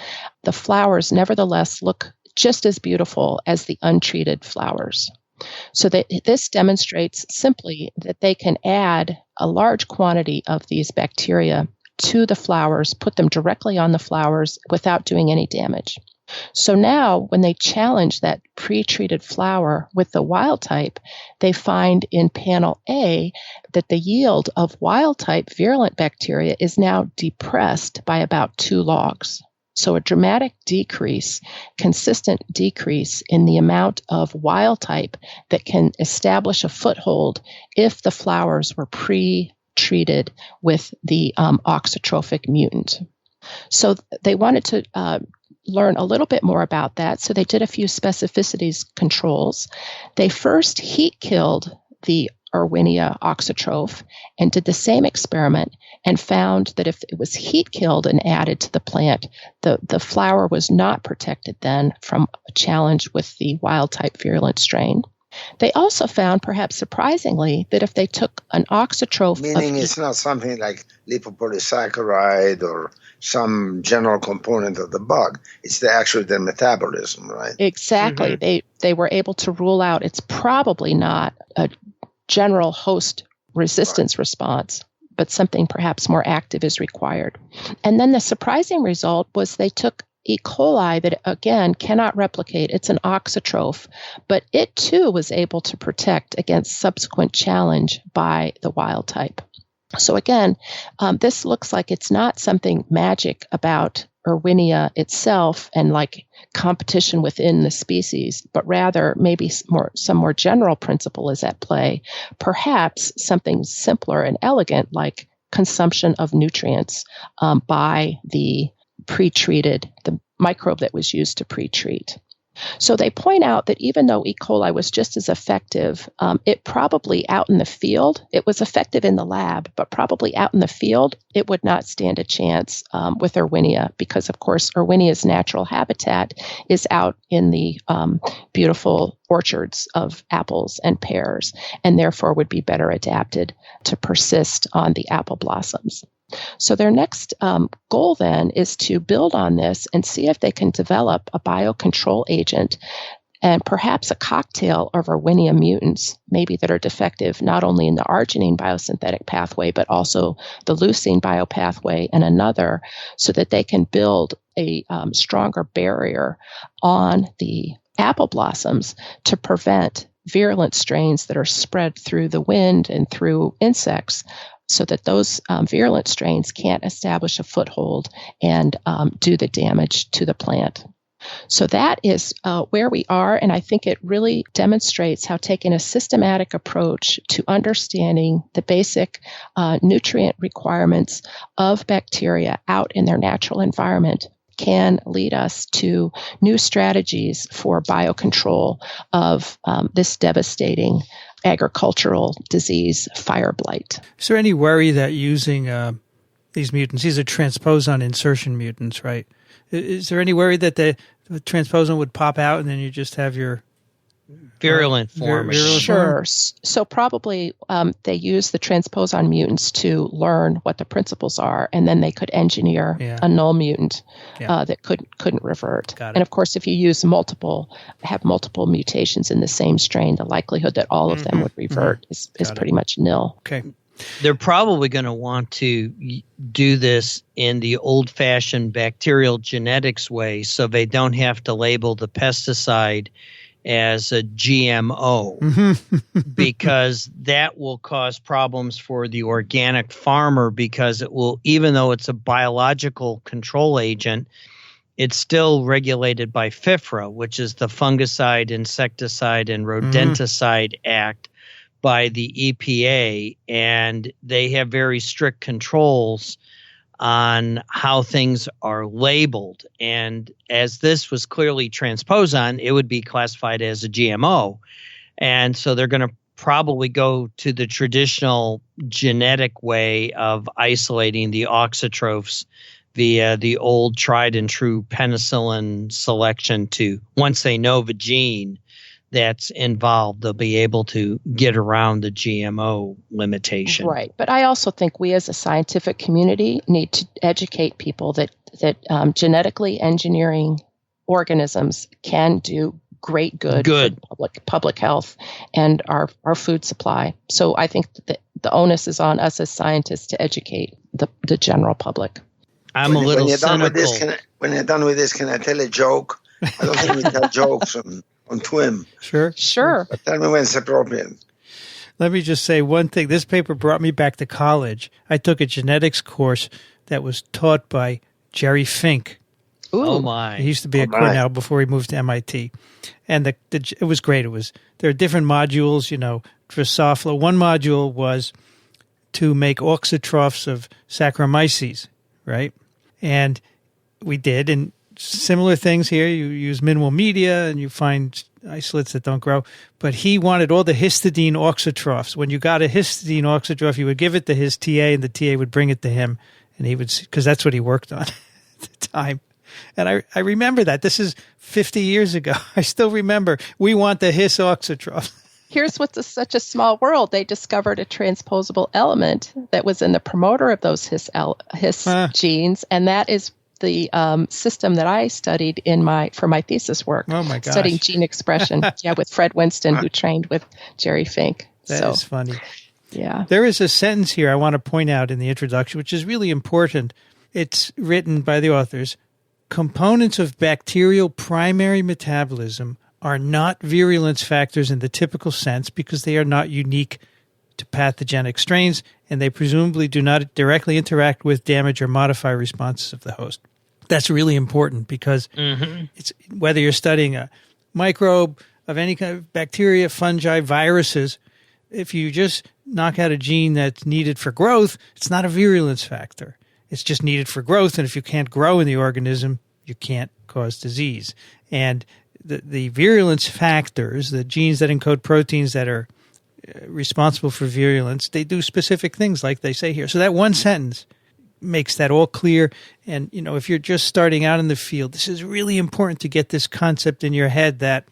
the flowers nevertheless look just as beautiful as the untreated flowers. So this demonstrates simply that they can add a large quantity of these bacteria to the flowers, put them directly on the flowers without doing any damage. So now when they challenge that pre-treated flower with the wild type, they find in panel A that the yield of wild type virulent bacteria is now depressed by about 2 logs. So a dramatic decrease, consistent decrease in the amount of wild type that can establish a foothold if the flowers were pre-treated with the auxotrophic mutant. So they wanted to learn a little bit more about that. So they did a few specificities controls. They first heat killed the Erwinia auxotroph and did the same experiment and found that if it was heat killed and added to the plant, the flower was not protected then from a challenge with the wild type virulent strain. They also found, perhaps surprisingly, that if they took an auxotroph... Meaning it's not something like lipopolysaccharide or some general component of the bug. It's actually the metabolism, right? Exactly. Mm-hmm. They were able to rule out it's probably not a general host resistance response, but something perhaps more active is required. And then the surprising result was they took E. coli that, again, cannot replicate. It's an auxotroph, but it too was able to protect against subsequent challenge by the wild type. So again, this looks like it's not something magic about Erwinia itself and like competition within the species, but rather maybe some more general principle is at play. Perhaps something simpler and elegant like consumption of nutrients by the microbe that was used to pre-treat. So they point out that even though E. coli was just as effective, it probably out in the field, it was effective in the lab, but probably out in the field, it would not stand a chance with Erwinia because, of course, Erwinia's natural habitat is out in the beautiful orchards of apples and pears, and therefore would be better adapted to persist on the apple blossoms. So their next goal then is to build on this and see if they can develop a biocontrol agent and perhaps a cocktail of Erwinia mutants, maybe that are defective not only in the arginine biosynthetic pathway, but also the leucine biopathway and another, so that they can build a stronger barrier on the apple blossoms to prevent virulent strains that are spread through the wind and through insects, so that those virulent strains can't establish a foothold and do the damage to the plant. So that is where we are, and I think it really demonstrates how taking a systematic approach to understanding the basic nutrient requirements of bacteria out in their natural environment can lead us to new strategies for biocontrol of this devastating agricultural disease, fire blight. Is there any worry that using these mutants, these are transposon insertion mutants, right? Is there any worry that the transposon would pop out and then you just have your virulent form? Sure. So probably they use the transposon mutants to learn what the principles are, and then they could engineer a null mutant that couldn't revert. And of course, if you use multiple mutations in the same strain, the likelihood that all of them would revert is pretty much nil. Okay. They're probably going to want to do this in the old-fashioned bacterial genetics way, so they don't have to label the pesticide as a GMO, because that will cause problems for the organic farmer, because it will, even though it's a biological control agent, it's still regulated by FIFRA, which is the Fungicide, Insecticide, and Rodenticide Act by the EPA, and they have very strict controls on how things are labeled. And as this was clearly transposon, it would be classified as a GMO. And so they're going to probably go to the traditional genetic way of isolating the auxotrophs via the old tried and true penicillin selection to, once they know the gene that's involved, they'll be able to get around the GMO limitation. Right. But I also think we as a scientific community need to educate people that genetically engineering organisms can do great good for public health and our food supply. So I think that the onus is on us as scientists to educate the general public. I'm a little cynical. When you're done with this, can I tell a joke? I don't think we tell jokes on TWiM. Sure. But tell me when it's appropriate. Let me just say one thing. This paper brought me back to college. I took a genetics course that was taught by Jerry Fink. Ooh. Oh, my. He used to be at Cornell before he moved to MIT. And it was great. There are different modules, Drosophila. One module was to make auxotrophs of Saccharomyces, right? And we did. And similar things here. You use minimal media and you find isolates that don't grow. But he wanted all the histidine auxotrophs. When you got a histidine auxotroph, you would give it to his TA and the TA would bring it to him. And he would, because that's what he worked on at the time. And I remember that. This is 50 years ago. I still remember. We want the His auxotroph. Here's what's such a small world. They discovered a transposable element that was in the promoter of those His genes, and that is the system that I studied for my thesis work. Oh my gosh. Studying gene expression. With Fred Winston, who trained with Jerry Fink. That is funny. Yeah. There is a sentence here I want to point out in the introduction, which is really important. It's written by the authors. Components of bacterial primary metabolism are not virulence factors in the typical sense because they are not unique to pathogenic strains, and they presumably do not directly interact with, damage, or modify responses of the host. That's really important because it's whether you're studying a microbe of any kind of bacteria, fungi, viruses, if you just knock out a gene that's needed for growth, it's not a virulence factor. It's just needed for growth, and if you can't grow in the organism, you can't cause disease. And the virulence factors, the genes that encode proteins that are responsible for virulence, they do specific things like they say here. So that one sentence makes that all clear. And, if you're just starting out in the field, this is really important to get this concept in your head that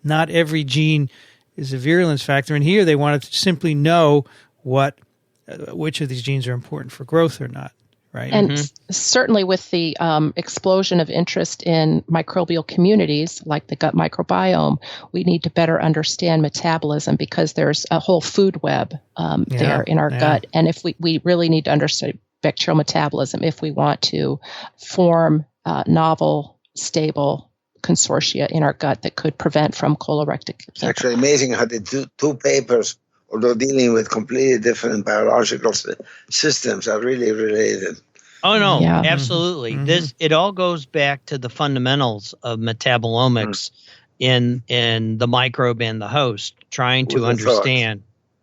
not every gene is a virulence factor. And here they wanted to simply know which of these genes are important for growth or not. Right. And certainly with the explosion of interest in microbial communities like the gut microbiome, we need to better understand metabolism because there's a whole food web there in our gut. And if we really need to understand bacterial metabolism if we want to form novel, stable consortia in our gut that could prevent from colorectal cancer. It's actually amazing how the two papers, although dealing with completely different biological systems, are really related. Oh, no, absolutely. It all goes back to the fundamentals of metabolomics in the microbe and the host, trying to understand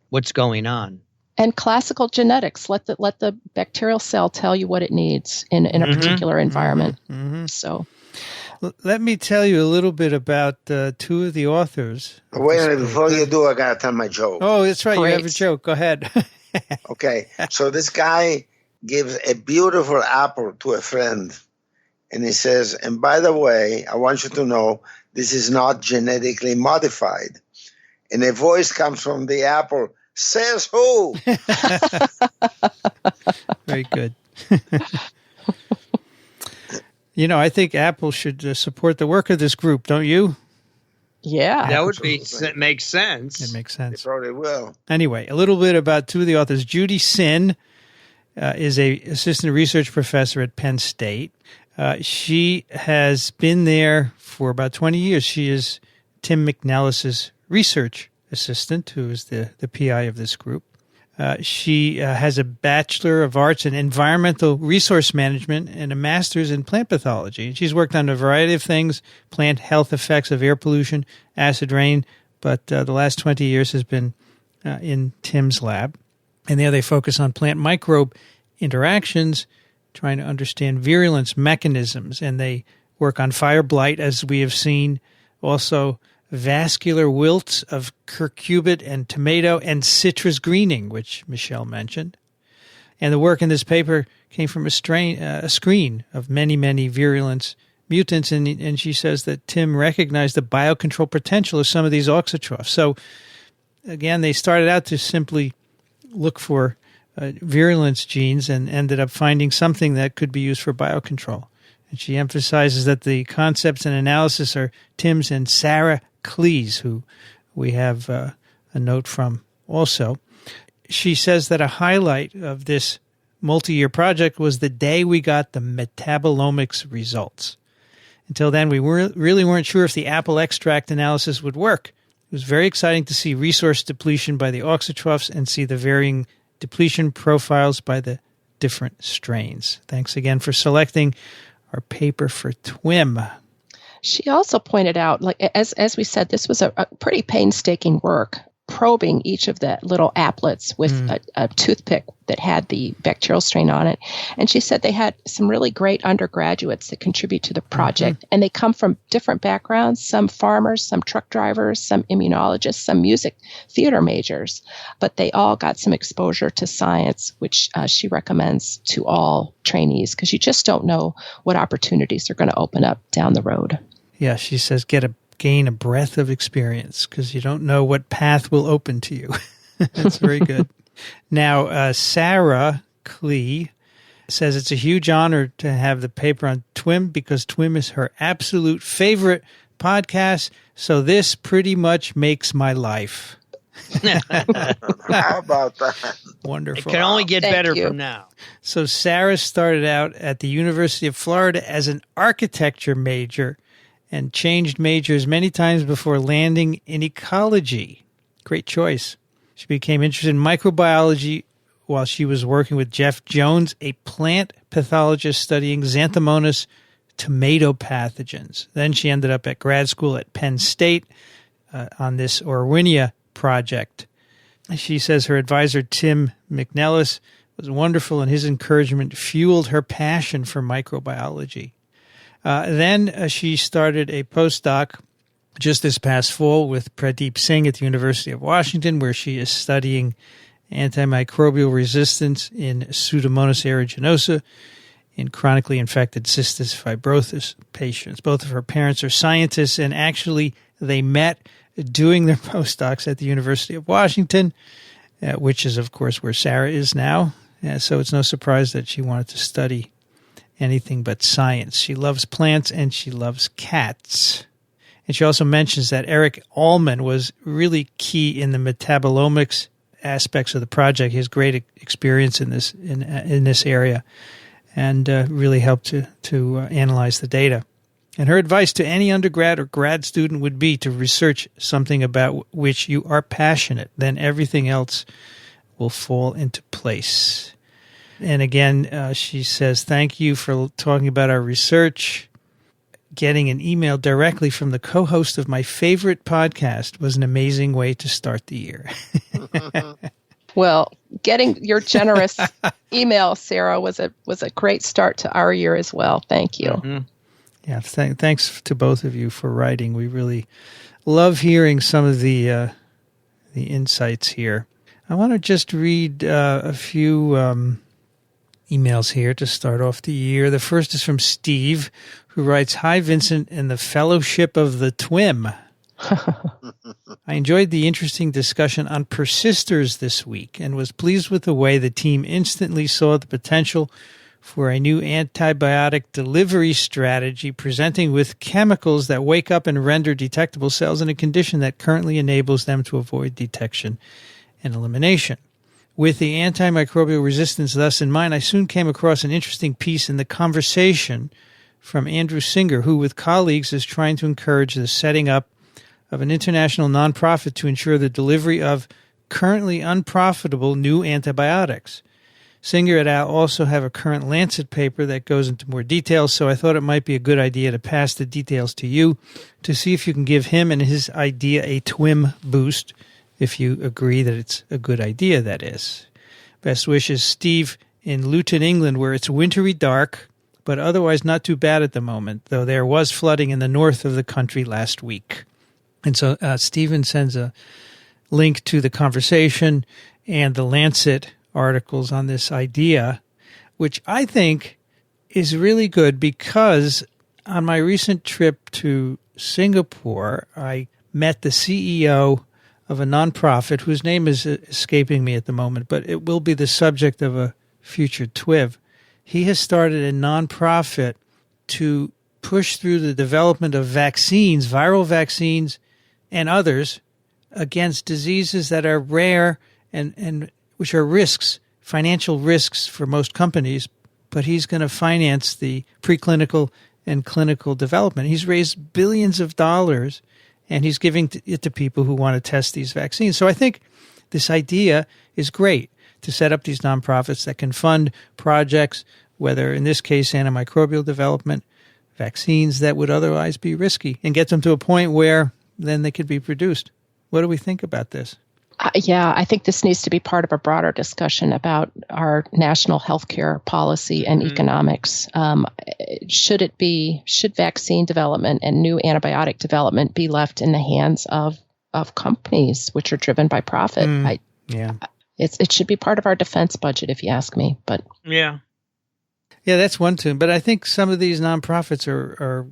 what's going on. And classical genetics, let the bacterial cell tell you what it needs in a particular environment. So, let me tell you a little bit about two of the authors. Wait a minute, before you do, I got to tell my joke. Oh, that's right. Great. You have a joke. Go ahead. Okay. So this guy gives a beautiful apple to a friend. And he says, and by the way, I want you to know this is not genetically modified. And a voice comes from the apple, says who? Very good. I think Apple should support the work of this group, don't you? Yeah. That would make sense. It makes sense. They probably will. Anyway, a little bit about two of the authors. Judy Sin is a assistant research professor at Penn State. She has been there for about 20 years. She is Tim McNellis's research assistant, who is the PI of this group. She has a Bachelor of Arts in Environmental Resource Management and a Master's in Plant Pathology. And she's worked on a variety of things, plant health effects of air pollution, acid rain, but the last 20 years has been in Tim's lab. And there they focus on plant microbe interactions, trying to understand virulence mechanisms. And they work on fire blight, as we have seen, also vascular wilts of curcubit and tomato, and citrus greening, which Michele mentioned. And the work in this paper came from a screen of many, many virulence mutants, and she says that Tim recognized the biocontrol potential of some of these auxotrophs. So, again, they started out to simply look for virulence genes and ended up finding something that could be used for biocontrol. And she emphasizes that the concepts and analysis are Tim's and Sarah Cleese, who we have a note from also. She says that a highlight of this multi-year project was the day we got the Metabolomics results. Until then, we really weren't sure if the apple extract analysis would work. It was very exciting to see resource depletion by the auxotrophes and see the varying depletion profiles by the different strains. Thanks again for selecting our paper for TWiM. She also pointed out, like as we said, this was a pretty painstaking work, probing each of the little applets with a toothpick that had the bacterial strain on it. And she said they had some really great undergraduates that contribute to the project. And they come from different backgrounds, some farmers, some truck drivers, some immunologists, some music theater majors. But they all got some exposure to science, which she recommends to all trainees, because you just don't know what opportunities are going to open up down the road. Yeah, she says gain a breadth of experience because you don't know what path will open to you. That's very good. Now, Sarah Klee says it's a huge honor to have the paper on TWiM because TWiM is her absolute favorite podcast. So this pretty much makes my life. How about that? Wonderful. It can only get better you. from now. So Sarah started out at the University of Florida as an architecture major and changed majors many times before landing in ecology. Great choice. She became interested in microbiology while she was working with Jeff Jones, a plant pathologist studying Xanthomonas tomato pathogens. Then she ended up at grad school at Penn State on this Orwinia project. She says her advisor, Tim McNellis, was wonderful, and his encouragement fueled her passion for microbiology. Then she started a postdoc just this past fall with Pradeep Singh at the University of Washington, where she is studying antimicrobial resistance in Pseudomonas aeruginosa in chronically infected cystic fibrosis patients. Both of her parents are scientists, and actually they met doing their postdocs at the University of Washington, which is, of course, where Sarah is now. So it's no surprise that she wanted to study anything but science. She loves plants and she loves cats. And she also mentions that Eric Allman was really key in the metabolomics aspects of the project. He has great experience in this area and really helped to analyze the data. And her advice to any undergrad or grad student would be to research something about which you are passionate. Then everything else will fall into place. And again, she says, thank you for talking about our research. Getting an email directly from the co-host of my favorite podcast was an amazing way to start the year. Well, getting your generous email, Sarah, was a great start to our year as well. Thank you. Mm-hmm. Yeah, thanks to both of you for writing. We really love hearing some of the insights here. I want to just read a few emails here to start off the year. The first is from Steve, who writes, "Hi, Vincent and the Fellowship of the TWiM. I enjoyed the interesting discussion on persisters this week and was pleased with the way the team instantly saw the potential for a new antibiotic delivery strategy presenting with chemicals that wake up and render detectable cells in a condition that currently enables them to avoid detection and elimination. With the antimicrobial resistance thus in mind, I soon came across an interesting piece in The Conversation from Andrew Singer, who with colleagues is trying to encourage the setting up of an international nonprofit to ensure the delivery of currently unprofitable new antibiotics. Singer et al. Also have a current Lancet paper that goes into more details, so I thought it might be a good idea to pass the details to you to see if you can give him and his idea a TWiM boost, if you agree that it's a good idea, that is. Best wishes, Steve, in Luton, England, where it's wintry dark, but otherwise not too bad at the moment, though there was flooding in the north of the country last week." And so Stephen sends a link to The Conversation and the Lancet articles on this idea, which I think is really good because on my recent trip to Singapore, I met the CEO of a nonprofit whose name is escaping me at the moment, but it will be the subject of a future TWiV. He has started a nonprofit to push through the development of vaccines, viral vaccines, and others against diseases that are rare and which are risks financial risks for most companies, but he's going to finance the preclinical and clinical development. He's raised billions of dollars, and he's giving it to people who want to test these vaccines. So I think this idea is great, to set up these nonprofits that can fund projects, whether in this case antimicrobial development, vaccines that would otherwise be risky, and get them to a point where then they could be produced. What do we think about this? Yeah, I think this needs to be part of a broader discussion about our national healthcare policy and economics. Should vaccine development and new antibiotic development be left in the hands of companies which are driven by profit? It should be part of our defense budget, if you ask me. But yeah, that's one too. But I think some of these nonprofits are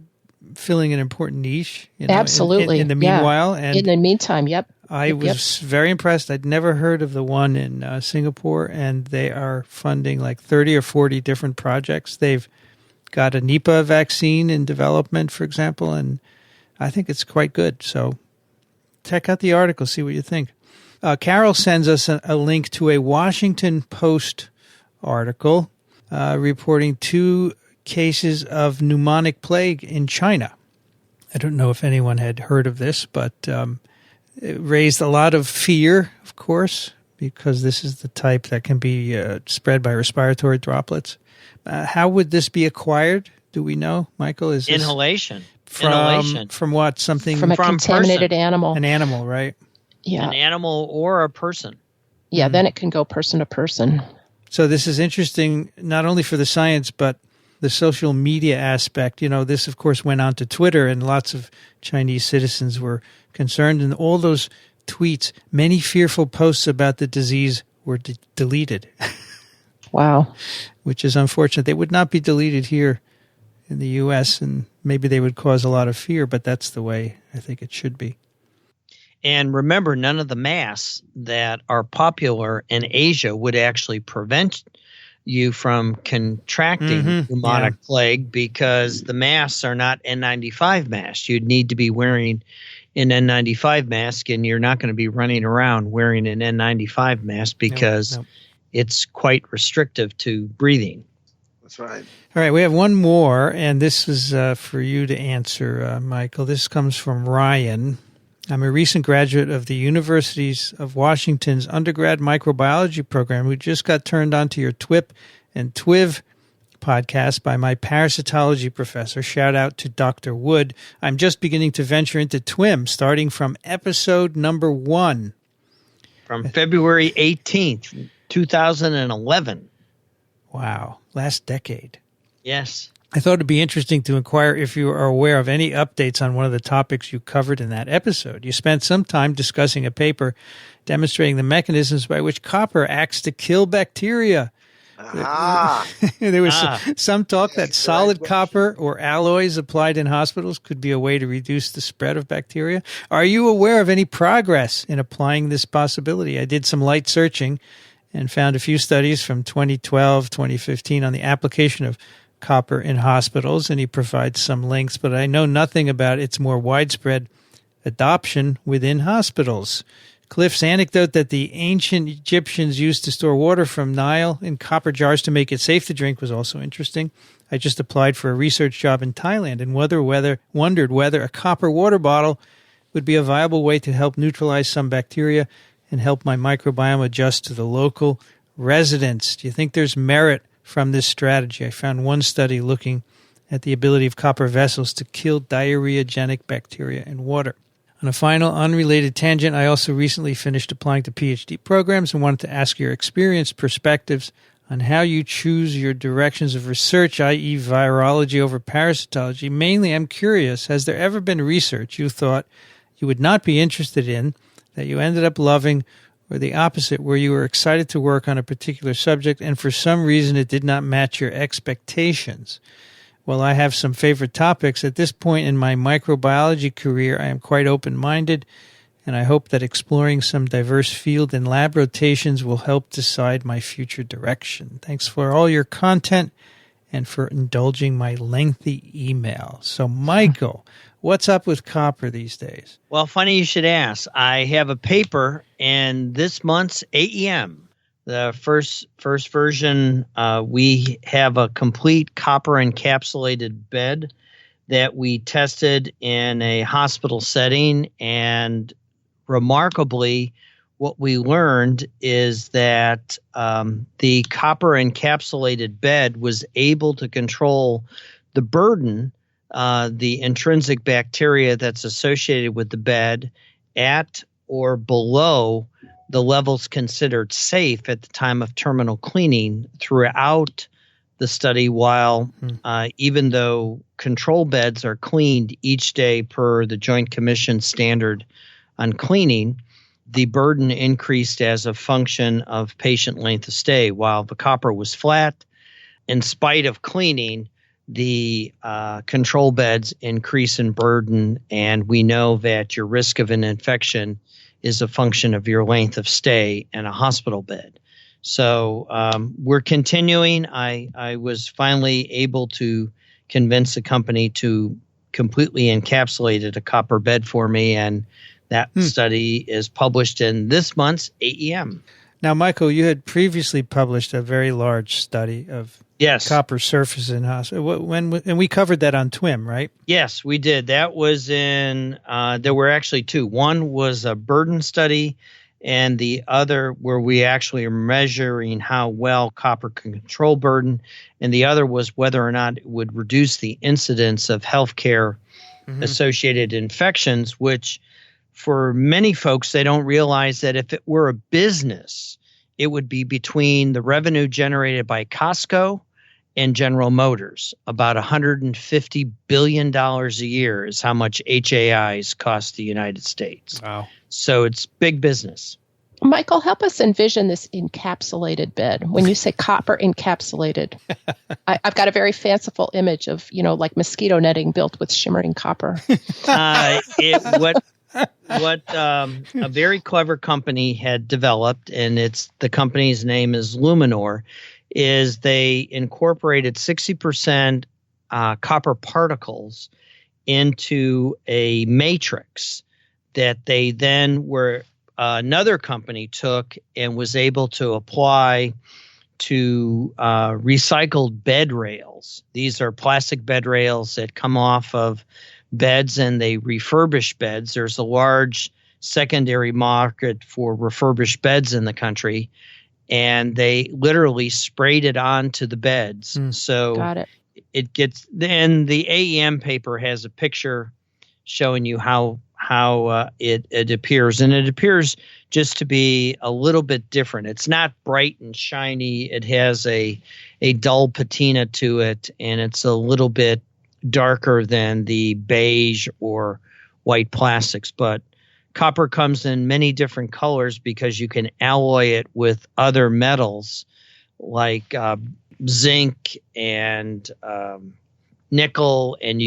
filling an important niche. Absolutely. In the meanwhile, and in the meantime, yep. I was very impressed. I'd never heard of the one in Singapore, and they are funding like 30 or 40 different projects. They've got a Nipah vaccine in development, for example, and I think it's quite good. So check out the article, see what you think. Carol sends us a link to a Washington Post article reporting 2 cases of pneumonic plague in China. I don't know if anyone had heard of this, but it raised a lot of fear, of course, because this is the type that can be spread by respiratory droplets. How would this be acquired? Do we know, Michael? Is this inhalation? From what? Something from a contaminated animal. An animal, right? Yeah, an animal or a person. Yeah, then it can go person to person. So this is interesting, not only for the science, but the social media aspect. This, of course, went on to Twitter, and lots of Chinese citizens were concerned. And all those tweets, many fearful posts about the disease were deleted. Wow. Which is unfortunate. They would not be deleted here in the U.S., and maybe they would cause a lot of fear, but that's the way I think it should be. And remember, none of the masks that are popular in Asia would actually prevent you from contracting pneumonic plague, because the masks are not N95 masks. You'd need to be wearing an N95 mask, and you're not going to be running around wearing an N95 mask because it's quite restrictive to breathing. That's right. All right, we have one more, and this is for you to answer, Michael. This comes from Ryan. I'm a recent graduate of the Universities of Washington's undergrad microbiology program who just got turned on to your TWiP and TWiV podcast by my parasitology professor. Shout out to Dr. Wood. I'm just beginning to venture into TWiM, starting from episode number 1. From February 18th, 2011. Wow, last decade. Yes. I thought it'd be interesting to inquire if you are aware of any updates on one of the topics you covered in that episode. You spent some time discussing a paper demonstrating the mechanisms by which copper acts to kill bacteria. There was some talk that solid copper or alloys applied in hospitals could be a way to reduce the spread of bacteria. Are you aware of any progress in applying this possibility? I did some light searching and found a few studies from 2012, 2015 on the application of copper in hospitals, and he provides some links, but I know nothing about its more widespread adoption within hospitals. Cliff's anecdote that the ancient Egyptians used to store water from Nile in copper jars to make it safe to drink was also interesting. I just applied for a research job in Thailand and wondered whether a copper water bottle would be a viable way to help neutralize some bacteria and help my microbiome adjust to the local residents. Do you think there's merit from this strategy? I found one study looking at the ability of copper vessels to kill diarrheagenic bacteria in water. On a final unrelated tangent, I also recently finished applying to PhD programs and wanted to ask your experienced perspectives on how you choose your directions of research, i.e. virology over parasitology. Mainly, I'm curious, has there ever been research you thought you would not be interested in that you ended up loving, or the opposite, where you were excited to work on a particular subject and for some reason it did not match your expectations? Well, I have some favorite topics. At this point in my microbiology career, I am quite open-minded, and I hope that exploring some diverse field and lab rotations will help decide my future direction. Thanks for all your content and for indulging my lengthy email. So, Michael, what's up with copper these days? Well, funny you should ask. I have a paper in this month's AEM, The first version, we have a complete copper encapsulated bed that we tested in a hospital setting, and remarkably, what we learned is that the copper encapsulated bed was able to control the burden, the intrinsic bacteria that's associated with the bed at or below the levels considered safe at the time of terminal cleaning throughout the study, while even though control beds are cleaned each day per the Joint Commission standard on cleaning, the burden increased as a function of patient length of stay. While the copper was flat, in spite of cleaning, the control beds increase in burden, and we know that your risk of an infection is a function of your length of stay in a hospital bed. So we're continuing. I was finally able to convince the company to completely encapsulate a copper bed for me, and that study is published in this month's AEM. Now, Michael, you had previously published a very large study of copper surface in hospital. And we covered that on TWiM, right? Yes, we did. That was in, there were actually two. One was a burden study, and the other where we actually are measuring how well copper can control burden. And the other was whether or not it would reduce the incidence of healthcare associated infections, which for many folks, they don't realize that if it were a business, it would be between the revenue generated by Costco and General Motors. About $150 billion a year is how much HAIs cost the United States. Wow. So it's big business. Michael, help us envision this encapsulated bed. When you say copper encapsulated, I've got a very fanciful image of, like mosquito netting built with shimmering copper. What a very clever company had developed, and the company's name is Luminor, is they incorporated 60% copper particles into a matrix that they then another company took and was able to apply to recycled bed rails. These are plastic bed rails that come off of beds, and they refurbish beds. There's a large secondary market for refurbished beds in the country, and they literally sprayed it onto the beds. So got it gets. Then the AEM paper has a picture showing you how it appears, and it appears just to be a little bit different. It's not bright and shiny. It has a dull patina to it, and it's a little bit darker than the beige or white plastics. But copper comes in many different colors because you can alloy it with other metals like zinc and nickel. And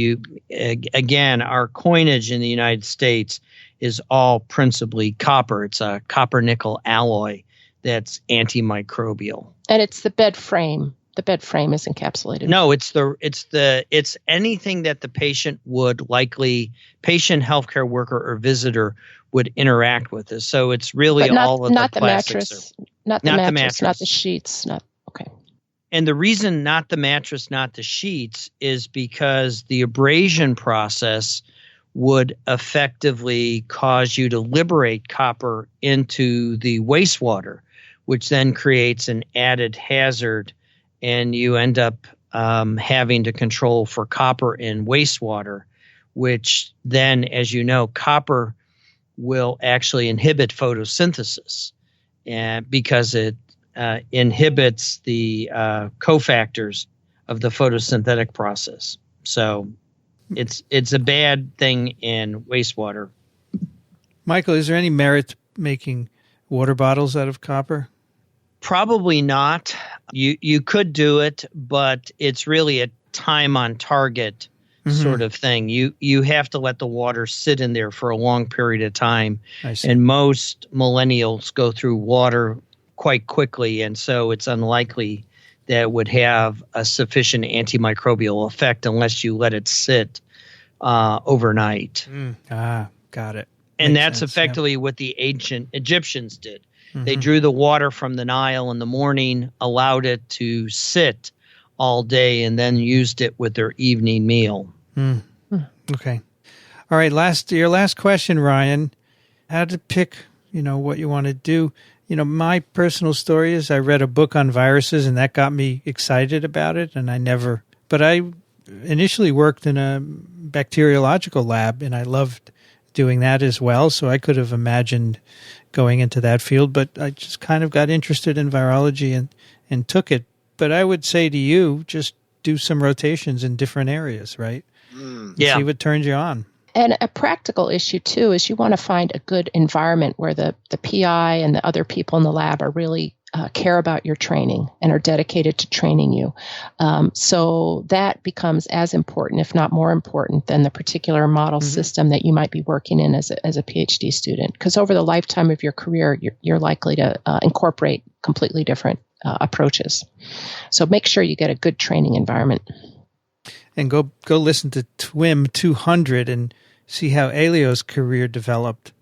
again, our coinage in the United States is all principally copper. It's a copper nickel alloy that's antimicrobial. And it's the bed frame. The bed frame is encapsulated. No, it's anything that the patient healthcare worker or visitor would interact with this. So it's really all of not the mattress, not the mattress, not the sheets, okay. And the reason not the mattress, not the sheets, is because the abrasion process would effectively cause you to liberate copper into the wastewater, which then creates an added hazard. And you end up having to control for copper in wastewater, which then, as you know, copper will actually inhibit photosynthesis, and because it inhibits the cofactors of the photosynthetic process. So it's a bad thing in wastewater. Michael, is there any merit to making water bottles out of copper? Probably not. You could do it, but it's really a time on target sort of thing. You have to let the water sit in there for a long period of time. And most millennials go through water quite quickly, and so it's unlikely that it would have a sufficient antimicrobial effect unless you let it sit overnight. Got it. And that's effectively what the ancient Egyptians did. They drew the water from the Nile in the morning, allowed it to sit all day, and then used it with their evening meal. Okay. All right. Your last question, Ryan. How to pick, what you want to do. My personal story is I read a book on viruses, and that got me excited about it. And I initially worked in a bacteriological lab, and I loved doing that as well. So I could have imagined going into that field, but I just kind of got interested in virology and took it. But I would say to you, just do some rotations in different areas, right? Yeah. See what turns you on. And a practical issue, too, is you want to find a good environment where the PI and the other people in the lab are really care about your training and are dedicated to training you. So that becomes as important, if not more important, than the particular model system that you might be working in as a PhD student. Because over the lifetime of your career, you're likely to incorporate completely different approaches. So make sure you get a good training environment. And go listen to TWiM 200 and see how Elio's career developed.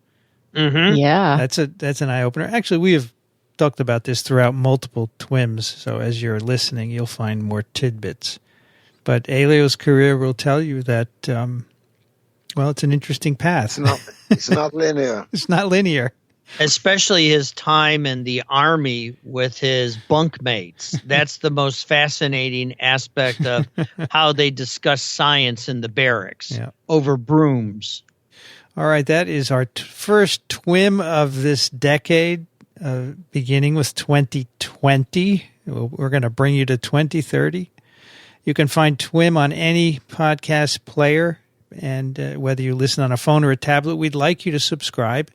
Yeah. That's an eye-opener. Actually, we have talked about this throughout multiple TWiMs, so as you're listening, you'll find more tidbits. But Elio's career will tell you that, it's an interesting path. It's not linear. It's not linear. Especially his time in the Army with his bunkmates. That's the most fascinating aspect of how they discuss science in the barracks over brooms. All right, that is our first TWiM of this decade, beginning with 2020. We're going to bring you to 2030. You can find TWiM on any podcast player, and whether you listen on a phone or a tablet, we'd like you to subscribe.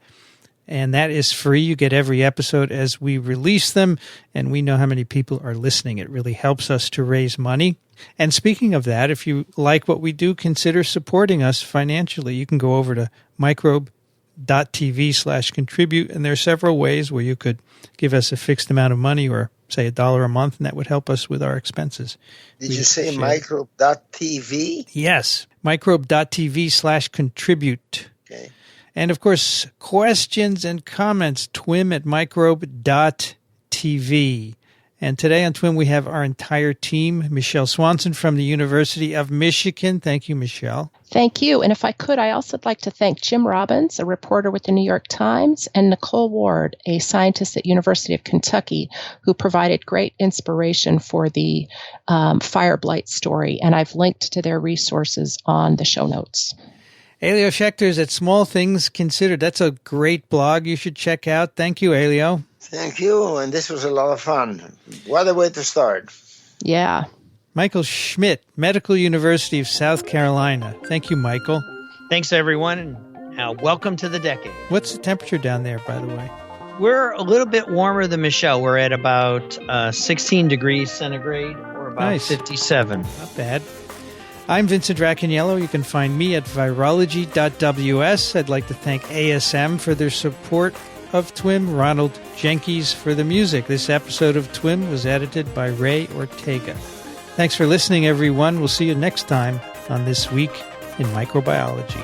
And that is free. You get every episode as we release them, and we know how many people are listening. It really helps us to raise money. And speaking of that, if you like what we do, consider supporting us financially. You can go over to microbe.tv/contribute, and there are several ways where you could give us a fixed amount of money or, say, $1 a month, and that would help us with our expenses. Did you say microbe.tv? Yes, microbe.tv/contribute. Okay. And, of course, questions and comments, twim@microbe.tv. And today on TWiM, we have our entire team. Michele Swanson from the University of Michigan. Thank you, Michele. Thank you. And if I could, I also would like to thank Jim Robbins, a reporter with the New York Times, and Nicole Ward, a scientist at University of Kentucky, who provided great inspiration for the fire blight story. And I've linked to their resources on the show notes. Elio Schaechter's at Small Things Considered. That's a great blog you should check out. Thank you, Elio. Thank you, and this was a lot of fun. What a way to start. Yeah. Michael Schmidt, Medical University of South Carolina. Thank you, Michael. Thanks, everyone, and welcome to the decade. What's the temperature down there, by the way? We're a little bit warmer than Michele. We're at about 16 degrees centigrade, or about 57. Not bad. I'm Vincent Racaniello. You can find me at virology.ws. I'd like to thank ASM for their support of TWiM, Ronald Jenkins for the music. This episode of TWiM was edited by Ray Ortega. Thanks for listening, everyone. We'll see you next time on This Week in Microbiology.